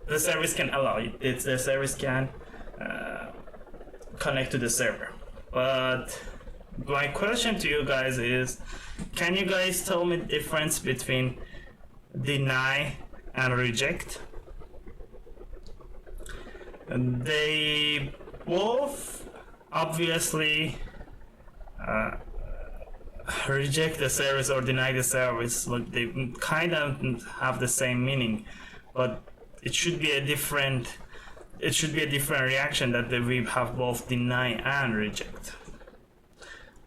the service can allow it. The service can connect to the server, but my question to you guys is, can you guys tell me the difference between deny and reject? And they both obviously reject the service or deny the service. Like, they kind of have the same meaning, but it should be a different reaction that we have both deny and reject.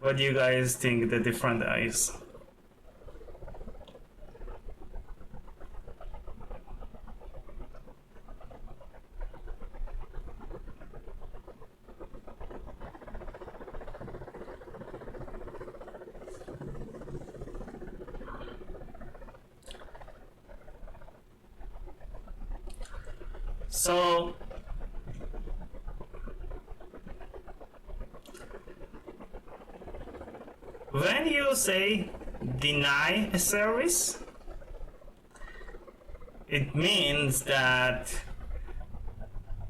What do you guys think the difference is? So when you say deny a service, it means that,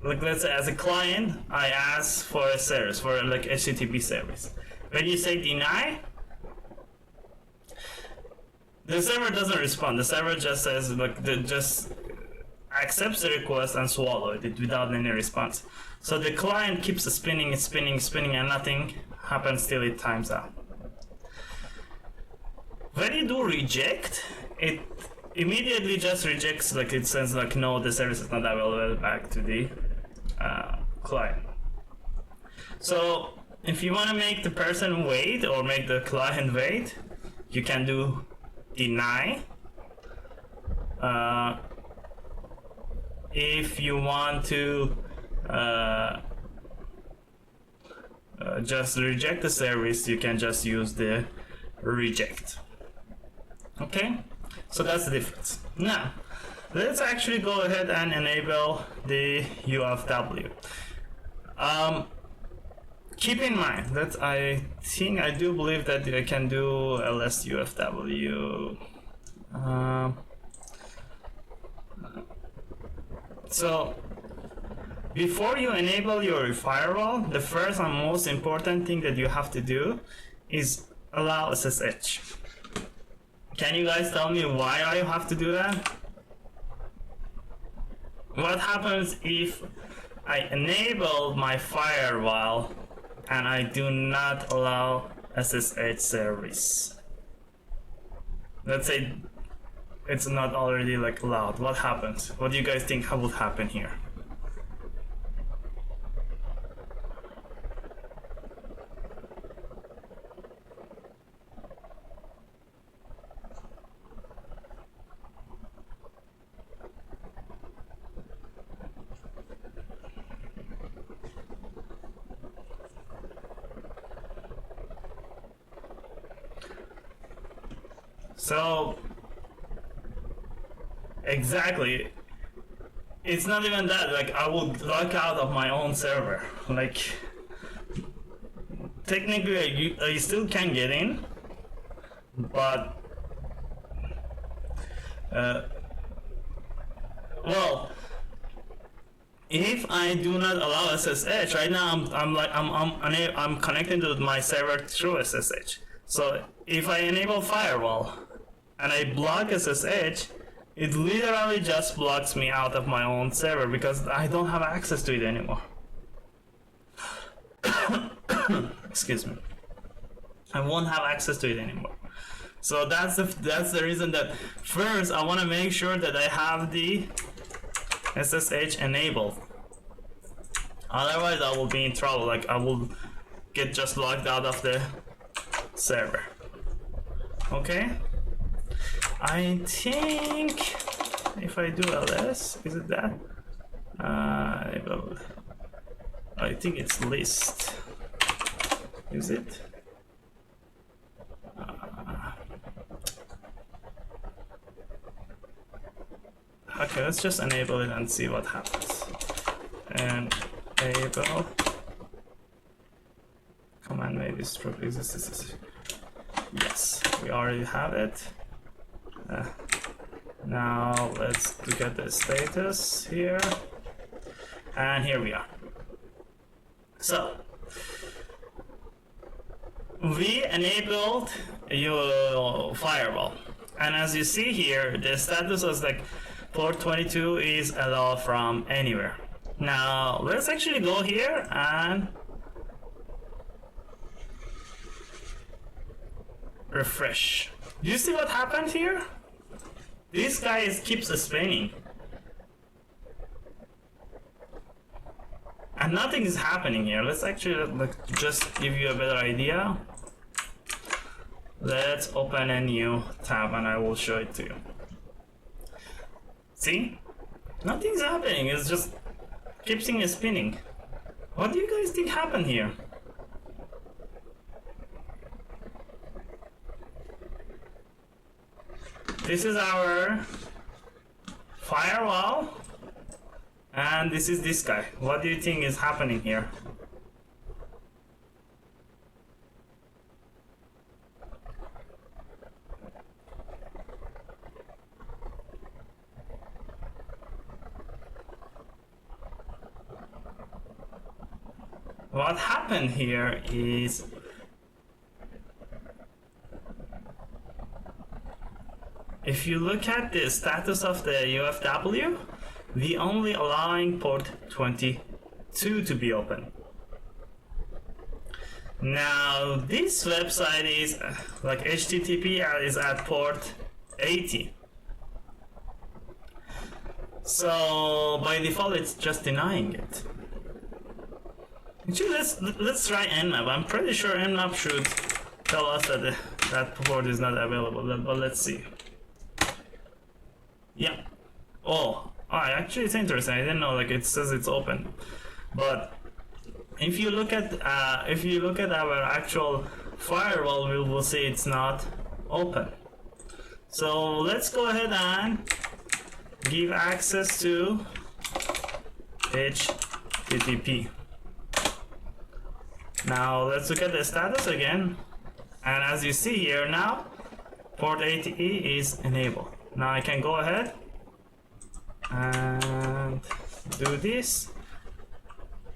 like, let's say as a client, I ask for a service, for like HTTP service. When you say deny, the server doesn't respond. The server just says, like, just accepts the request and swallows it without any response. So the client keeps spinning, and nothing happens till it times out. When you do reject, it immediately just rejects, like it says, like, no, the service is not available, back to the client. So if you want to make the person wait or make the client wait, you can do deny. If you want to just reject the service, you can just use the reject. Okay, so that's the difference. Now let's actually go ahead and enable the UFW. Keep in mind that I do believe that I can do ls UFW. So before you enable your firewall, the first and most important thing that you have to do is allow SSH. Can you guys tell me why I have to do that? What happens if I enable my firewall and I do not allow SSH service? Let's say it's not already, like, allowed. What happens? What do you guys think would happen here? So exactly, it's not even that. Like, I will log out of my own server. Like, technically I still can get in, but well, if I do not allow SSH right now, I'm connecting to my server through SSH. So if I enable firewall and I block SSH, it literally just blocks me out of my own server because I don't have access to it anymore. Excuse me. I won't have access to it anymore. So that's the reason that first I want to make sure that I have the SSH enabled. Otherwise I will be in trouble. Like, I will get just logged out of the server. Okay? I think if I do ls, is it that? I think it's list. Is it? Okay, let's just enable it and see what happens. Enable command maybe stroke exists. Yes, we already have it. Now let's look at the status here, and here we are. So we enabled your firewall, and as you see here, the status was like port 22 is allowed from anywhere. Now let's actually go here and refresh. Do you see what happened here? This guy keeps spinning and nothing is happening here. Let's actually just give you a better idea. Let's open a new tab and I will show it to you. See? Nothing's happening, it's just keeps spinning. What do you guys think happened here? This is our firewall and this is this guy. What do you think is happening here? What happened here is if you look at the status of the UFW, we only allowing port 22 to be open. Now this website is like HTTP is at port 80. So by default it's just denying it. Actually, let's try Nmap. I'm pretty sure Nmap should tell us that that port is not available. But let's see. Yeah. Oh, actually, it's interesting. I didn't know. Like it says it's open, but if you look at our actual firewall, we will see it's not open. So let's go ahead and give access to HTTP. Now let's look at the status again, and as you see here now, port 80 is enabled. Now I can go ahead and do this,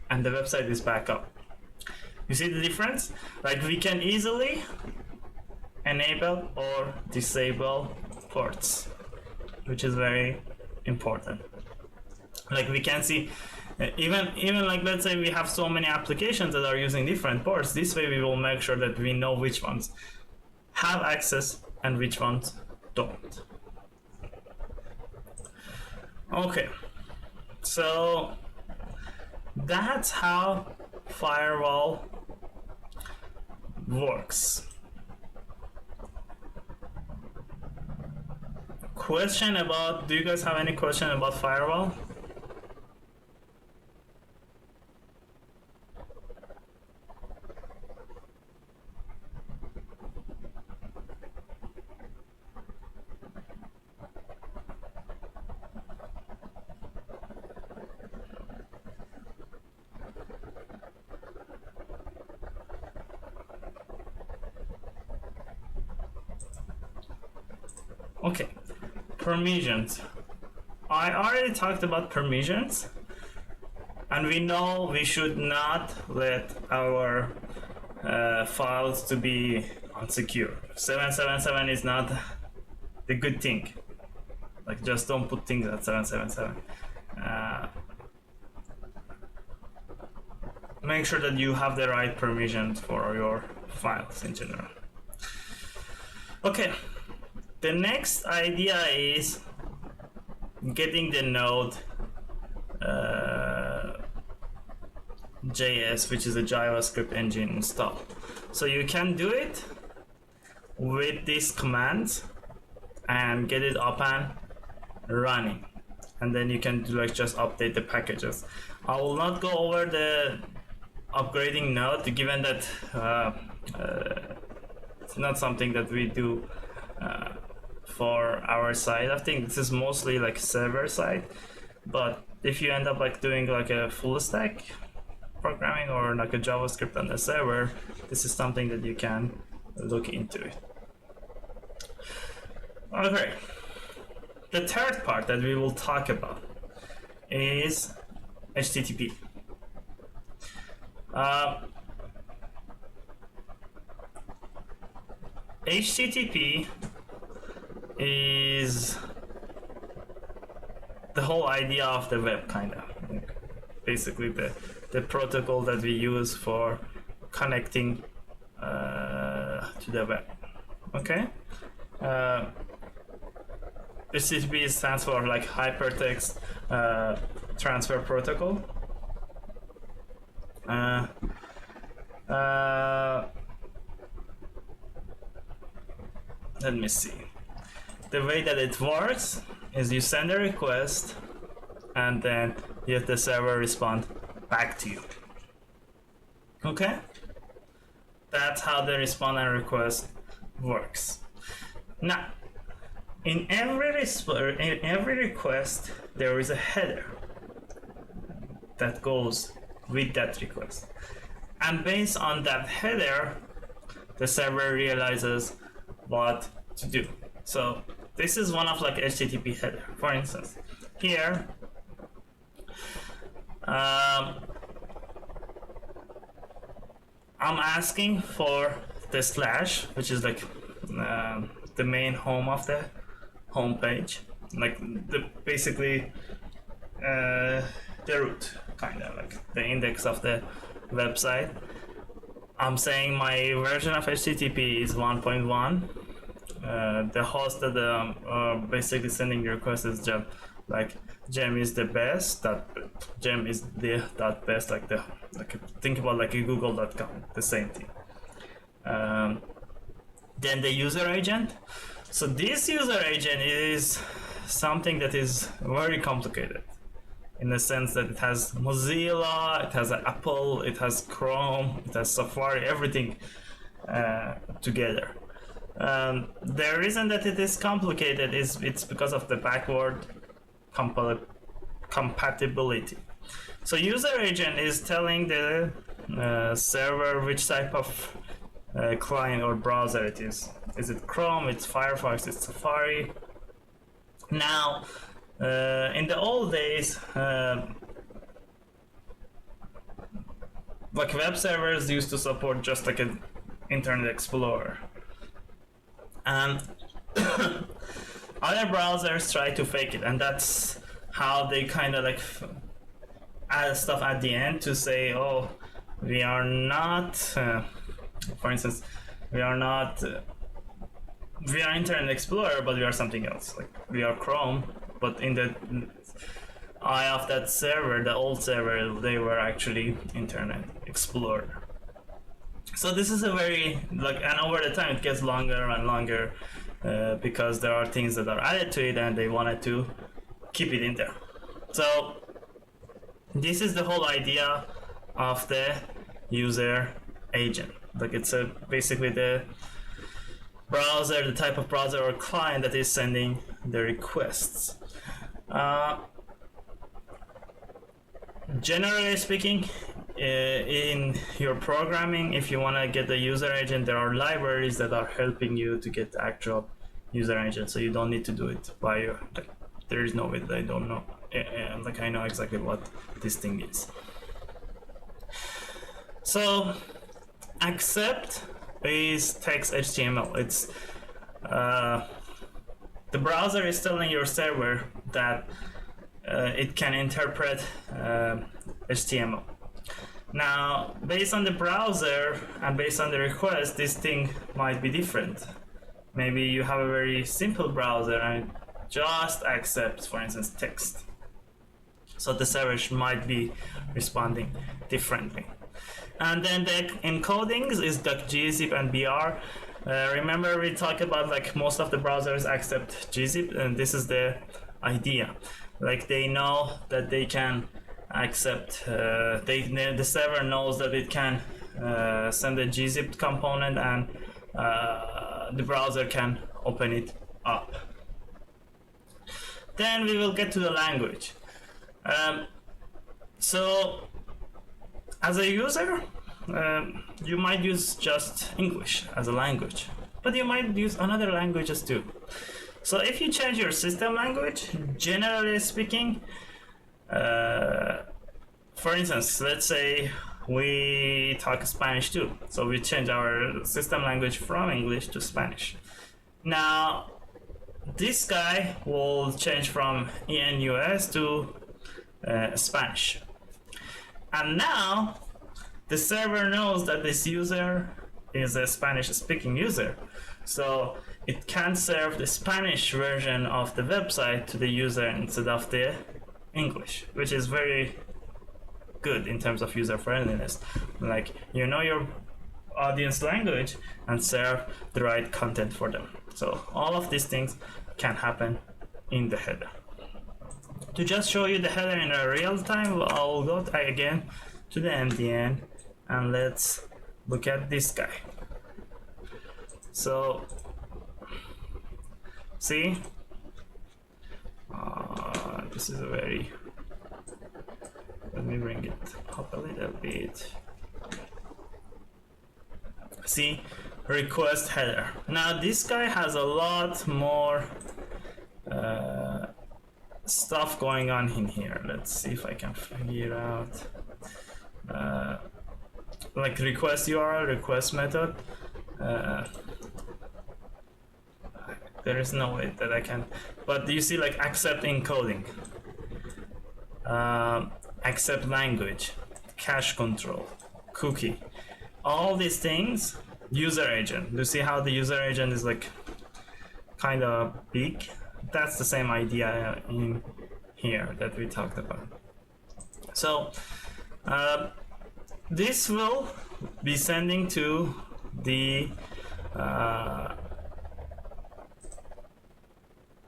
and the website is back up. You see the difference? Like we can easily enable or disable ports, which is very important. Like we can see even like let's say we have so many applications that are using different ports. This way we will make sure that we know which ones have access and which ones don't. Okay, so that's how firewall works. Question about, do you guys have any question about firewall? Okay, permissions. I already talked about permissions, and we know we should not let our files to be unsecure. 777 is not the good thing. Like just don't put things at 777. Make sure that you have the right permissions for your files in general. Okay. The next idea is getting the Node JS, which is a JavaScript engine installed. So you can do it with these commands and get it up and running, and then you can like just update the packages. I will not go over the upgrading Node, given that it's not something that we do for our side. I think this is mostly like server side, but if you end up like doing like a full stack programming or like a JavaScript on the server, this is something that you can look into it. Okay, the third part that we will talk about is HTTP. HTTP is the whole idea of the web, kind of. Like basically the protocol that we use for connecting to the web. Okay? HTTP stands for like Hypertext Transfer Protocol. Let me see. The way that it works is you send a request and then you have the server respond back to you. Okay? That's how the respond and request works. Now, in every request, there is a header that goes with that request. And based on that header, the server realizes what to do. So this is one of like HTTP header. For instance, here I'm asking for the slash, which is like the main home of the home page, like basically the root, kind of like the index of the website. I'm saying my version of HTTP is 1.1. The host that basically sending the request is Gem. Like Gem is the best. Gem is the best. Like think about like a Google.com, the same thing. Then the user agent. So this user agent is something that is very complicated, in the sense that it has Mozilla, it has Apple, it has Chrome, it has Safari, everything together. The reason that it is complicated is it's because of the backward compatibility. So user agent is telling the server which type of client or browser it is. Is it Chrome, it's Firefox, it's Safari. Now, in the old days, like web servers used to support just like an Internet Explorer, and other browsers try to fake it, and that's how they kind of like add stuff at the end to say, oh, we are not, for instance, we are Internet Explorer, but we are something else. Like we are Chrome, but in the eye of that server, the old server, they were actually Internet Explorer. So this is a very and over the time it gets longer and longer because there are things that are added to it, and they wanted to keep it in there. So this is the whole idea of the user agent. Like it's basically the browser, the type of browser or client that is sending the requests. Generally speaking, in your programming, if you want to get the user agent, there are libraries that are helping you to get the actual user agent, so you don't need to do it by your. There is no way that I don't know. I know exactly what this thing is. So, accept is text HTML. It's the browser is telling your server that it can interpret HTML. Now, based on the browser and based on the request, this thing might be different. Maybe you have a very simple browser and it just accepts, for instance, text. So the server might be responding differently. And then the encodings is .gzip and BR. Remember we talked about like most of the browsers accept gzip, and this is the idea. Like they know that they can accept, the server knows that it can send a gzip component, and the browser can open it up. Then we will get to the language. So as a user, you might use just English as a language, but you might use another languages too. So if you change your system language, generally speaking, for instance, let's say we talk Spanish too. So we change our system language from English to Spanish. Now, this guy will change from ENUS to Spanish. And now, the server knows that this user is a Spanish speaking user. So it can serve the Spanish version of the website to the user instead of the English, which is very good in terms of user friendliness. Like, you know your audience language and serve the right content for them. So all of these things can happen in the header. To just show you the header in a real time, I'll go again to the MDN and let's look at this guy. So see, this is a very, let me bring it up a little bit. See, request header. Now this guy has a lot more stuff going on in here. Let's see if I can figure out like request URL, request method. There is no way that I can, but you see, like, accept encoding, accept language, cache control, cookie, all these things. User agent, you see how the user agent is like kind of big? That's the same idea in here that we talked about. So this will be sending to the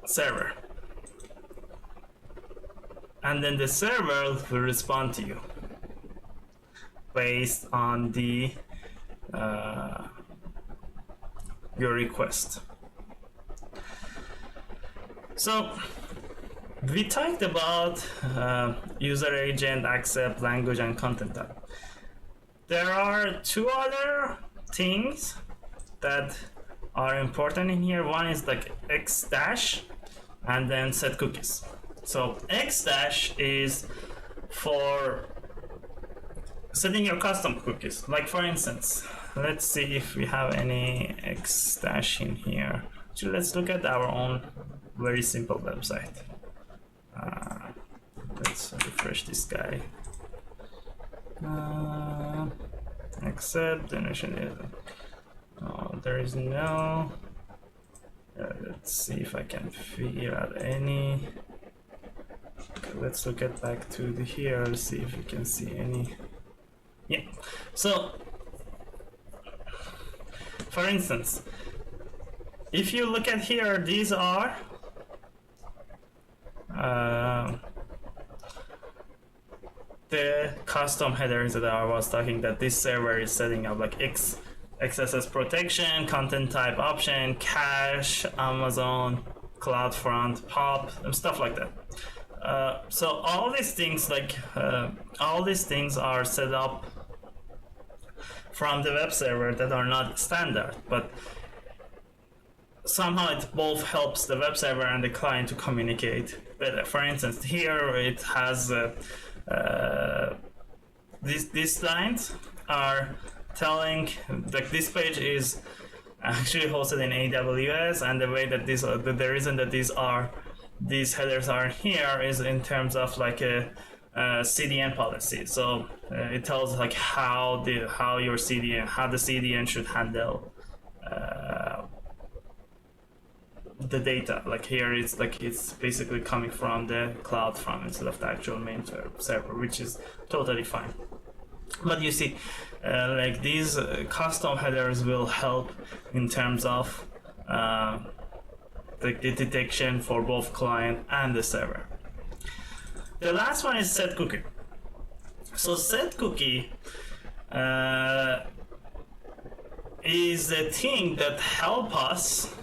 server, and then the server will respond to you based on the your request. So we talked about user agent, accept, language, and content type. There are two other things that are important in here. One is like X dash and then set cookies. So X dash is for setting your custom cookies. Like, for instance, let's see if we have any X dash in here. So let's look at our own very simple website. Let's refresh this guy. Accept donation. Oh, there is no. Let's see if I can figure out any. Okay, let's look at back to the here. See if we can see any. Yeah. So, for instance, if you look at here, these are the custom headers that I was talking that this server is setting up, like XSS protection, content type option, cache, Amazon, CloudFront, POP, and stuff like that. So all these things, all these things are set up from the web server that are not standard, but somehow it both helps the web server and the client to communicate better. For instance, here it has these lines are telling, like, this page is actually hosted in AWS, and the way that the reason that these headers are here is in terms of like a CDN policy. So it tells like how the CDN should handle the data. Like here it's basically coming from the CloudFront instead of the actual main server, which is totally fine. But you see, like these custom headers will help in terms of the detection for both client and the server. The last one is set cookie. So set cookie is the thing that help us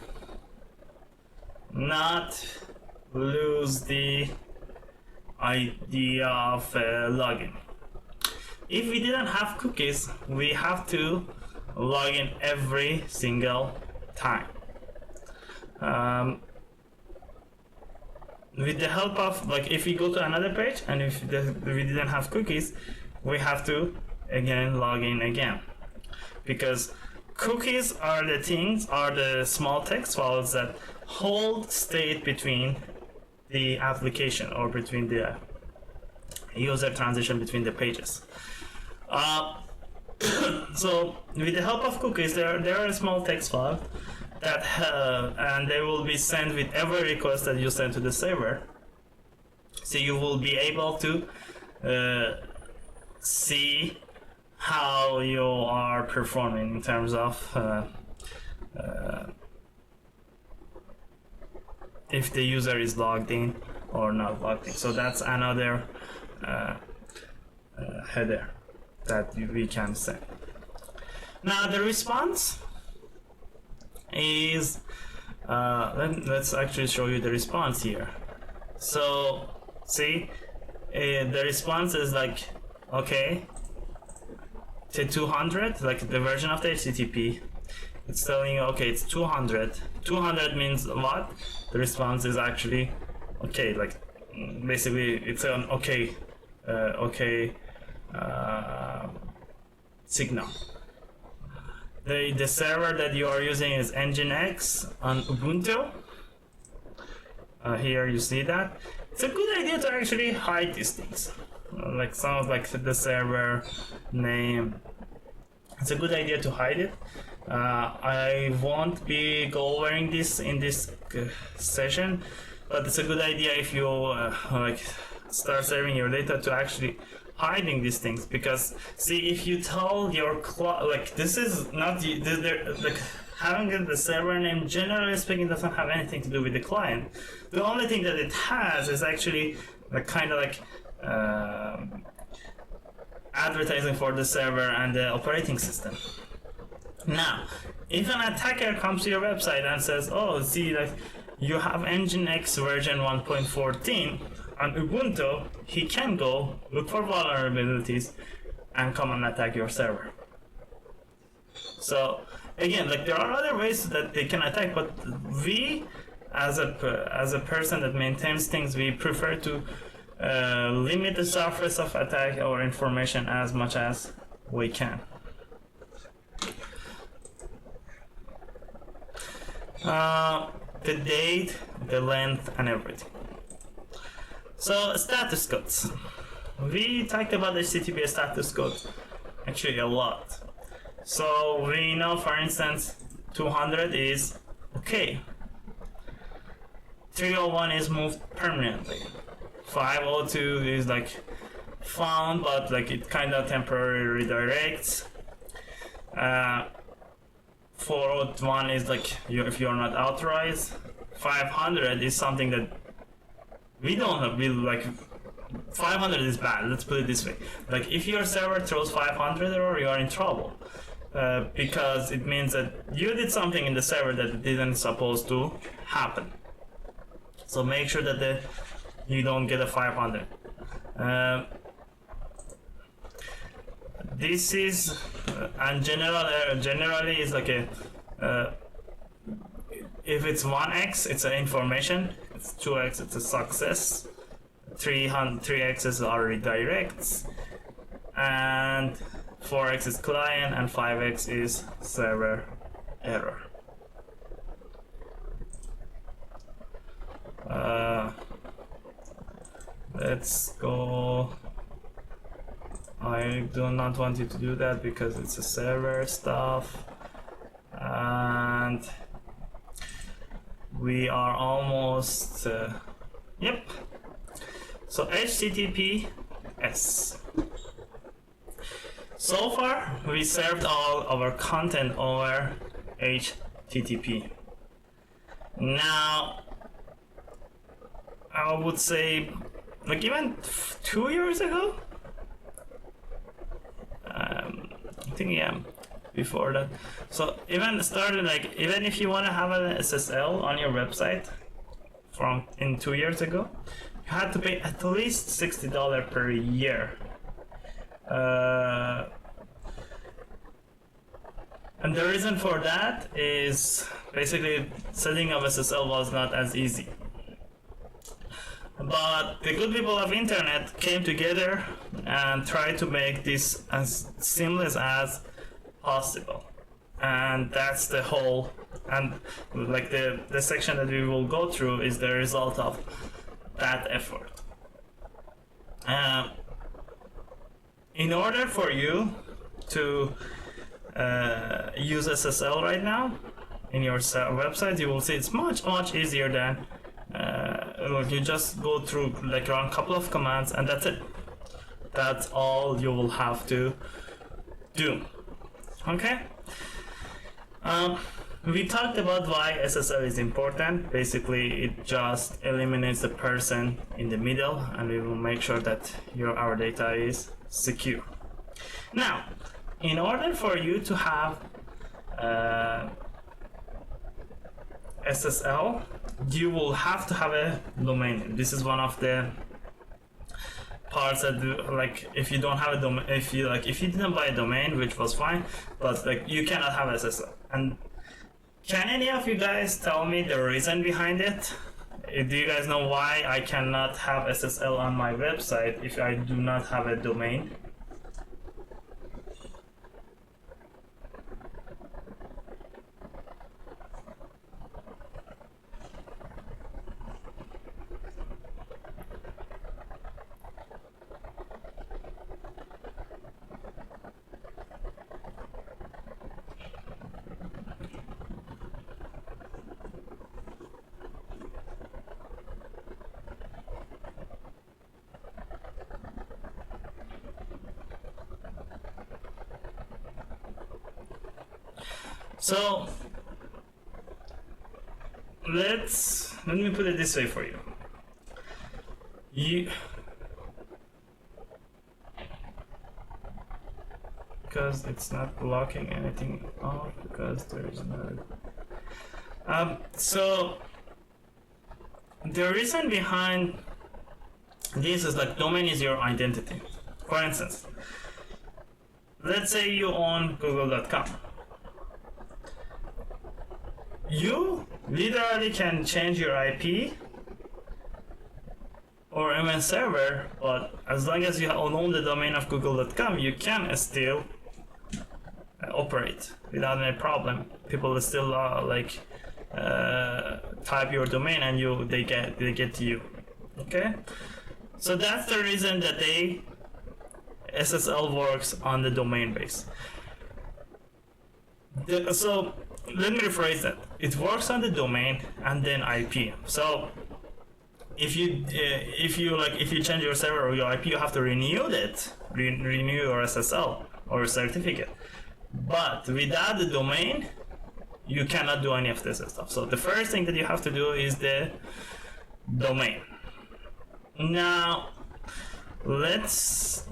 not lose the idea of login. If we didn't have cookies, we have to log in every single time. With the help of, like, if we go to another page and if we didn't have cookies, we have to again, log in again. Because cookies are the small text files that hold state between the application or between the user transition between the pages. So with the help of cookies, there are a small text file that and they will be sent with every request that you send to the server. So you will be able to see how you are performing in terms of if the user is logged in or not logged in. So that's another header that we can send. Now the response is let's actually show you the response here. So see, the response is like, okay, to 200, like the version of the HTTP, it's telling you, okay, it's 200. 200 means what? The response is actually okay, like basically it's an okay signal. The server that you are using is Nginx on Ubuntu. Here you see that. It's a good idea to actually hide these things. Like sounds like the server name. It's a good idea to hide it. I won't be covering this in this session, but it's a good idea if you like start serving your data to actually hiding these things. Because see, if you tell your like this is not like having the server name, generally speaking, doesn't have anything to do with the client. The only thing that it has is actually like kind of like advertising for the server and the operating system. Now, if an attacker comes to your website and says, oh, see, like you have Nginx version 1.14 on Ubuntu, he can go look for vulnerabilities and come and attack your server. So again, like there are other ways that they can attack, but we as a person that maintains things, we prefer to limit the surface of attack or information as much as we can. The date, the length, and everything. So status codes. We talked about HTTP status codes actually a lot. So we know, for instance, 200 is okay. 301 is moved permanently. 502 is like found, but like it kind of temporarily redirects. 401 is like if you're not authorized. 500 is something that we don't have. We like 500 is bad. Let's put it this way: like if your server throws 500 error, you are in trouble because it means that you did something in the server that didn't supposed to happen. So make sure that you don't get a 500. This is and generally is like a if it's 1x, it's an information. It's 2x, it's a success. 3x are redirects, and 4x is client, and 5x is server error. Let's go. I do not want you to do that because it's a server stuff, and we are almost yep. So HTTPS. So far we served all our content over HTTP. Now I would say like even 2 years ago, I think yeah, before that. So even started like even if you want to have an SSL on your website from in 2 years ago, you had to pay at least $60 per year. And the reason for that is basically setting up SSL was not as easy. But the good people of internet came together and tried to make this as seamless as possible. And that's the whole, and like the section that we will go through is the result of that effort. In order for you to use SSL right now in your website, you will see it's much easier than you just go through like run a couple of commands and that's it. That's all you will have to do. Okay. We talked about why SSL is important. Basically, it just eliminates the person in the middle, and we will make sure that our data is secure. Now, in order for you to have SSL, you will have to have a domain name. This is one of the parts that like if you don't have a domain, if you didn't buy a domain, which was fine, but like you cannot have SSL. And can any of you guys tell me the reason behind it? Do you guys know why I cannot have SSL on my website if I do not have a domain? So let me put it this way for you. Because it's not blocking anything off because there is no. So the reason behind this is like domain is your identity. For instance, let's say you own google.com. You literally can change your IP or even server, but as long as you own the domain of google.com, you can still operate without any problem. People will still type your domain and they get to you. Okay, so that's the reason that SSL works on the domain base. So let me rephrase that. It works on the domain and then IP. So if you change your server or your IP, you have to renew your SSL or certificate. But without the domain, you cannot do any of this stuff. So the first thing that you have to do is the domain. Now let's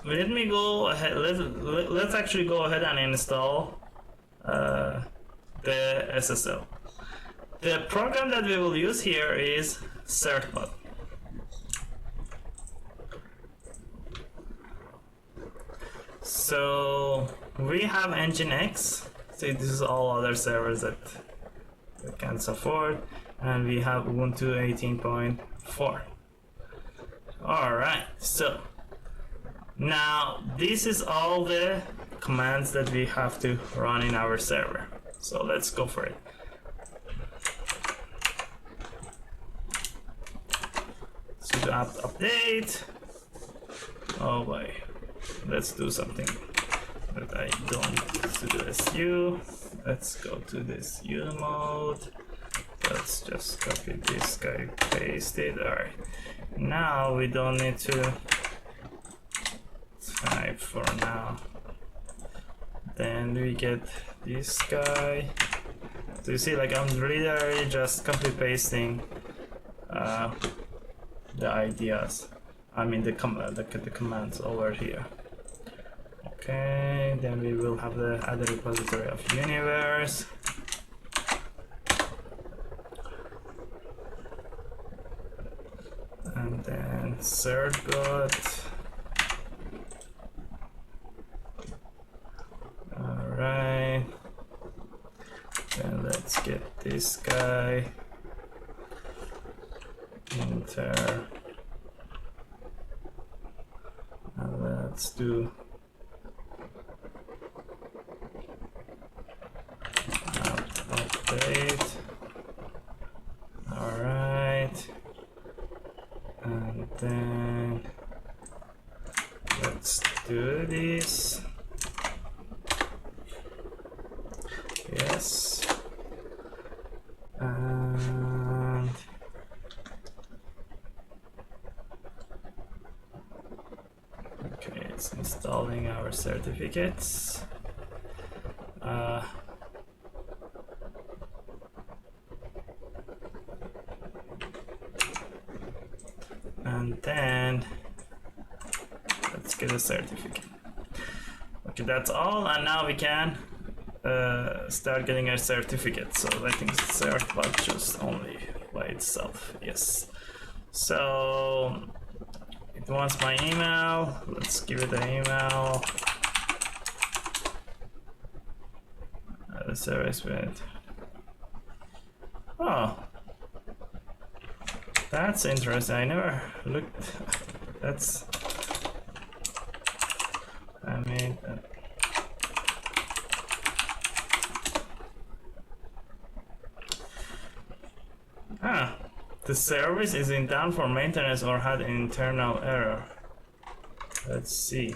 actually go ahead and install the SSL. The program that we will use here is certbot. So we have Nginx. See, this is all other servers that we can support, and we have Ubuntu 18.4. Alright, so now this is all the commands that we have to run in our server. So let's go for it. Sudo apt update. Oh boy, let's do something that I don't sudo su. Let's go to this u mode. Let's just copy this guy, paste it. Alright, now we don't need to type for now. Then we get this guy. So you see, like I'm literally just copy pasting the ideas. I mean the commands over here. Okay, then we will have the other repository of universe. And then certbot. Alright. Then let's get this guy. enter. Let's do update. All right, and then let's do this. Yes, and okay, it's installing our certificates. And then let's get a certificate. Okay, that's all, and now we can start getting our certificate. So I think certbot just only by itself. Yes. So it wants my email. Let's give it an email. The service with. Oh, that's interesting. I never looked. That's. I mean. The service is in down for maintenance or had an internal error. Let's see.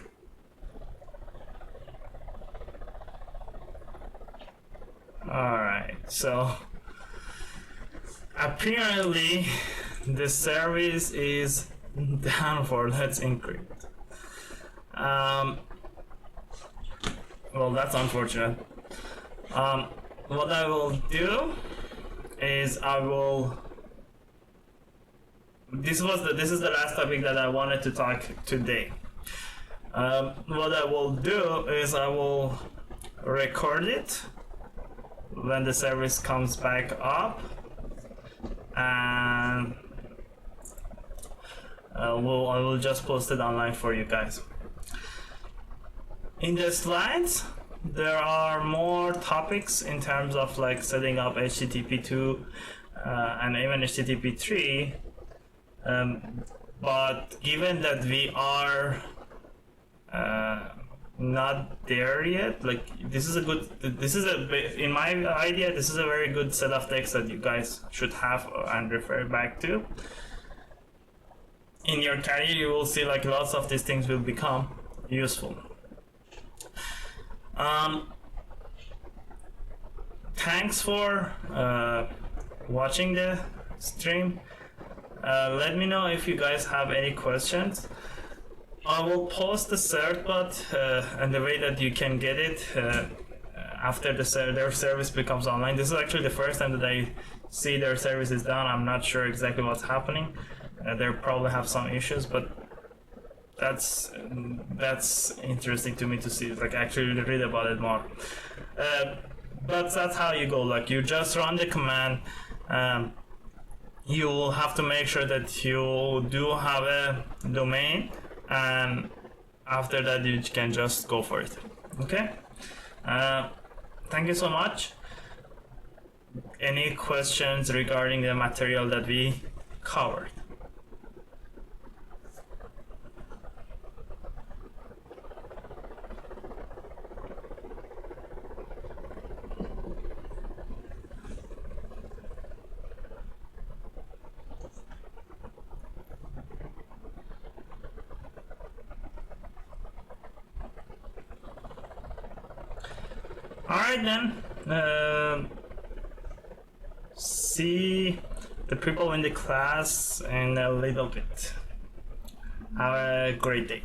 Alright, so apparently the service is down for Let's Encrypt. Well, that's unfortunate. What I will do is I will. This is the last topic that I wanted to talk today. What I will do is I will record it when the service comes back up, and I will just post it online for you guys. In the slides, there are more topics in terms of like setting up HTTP 2 and even HTTP 3. But given that we are not there yet, like in my idea, this is a very good set of text that you guys should have and refer back to. In your career, you will see like lots of these things will become useful. Thanks for watching the stream. Let me know if you guys have any questions. I will post the certbot and the way that you can get it after their service becomes online. This is actually the first time that I see their service is down. I'm not sure exactly what's happening. They probably have some issues, but that's interesting to me to see, like actually read about it more. But that's how you go. Like you just run the command. You will have to make sure that you do have a domain, and after that you can just go for it. Okay. Thank you so much. Any questions regarding the material that we covered? Alright then, see the people in the class in a little bit. Have a great day.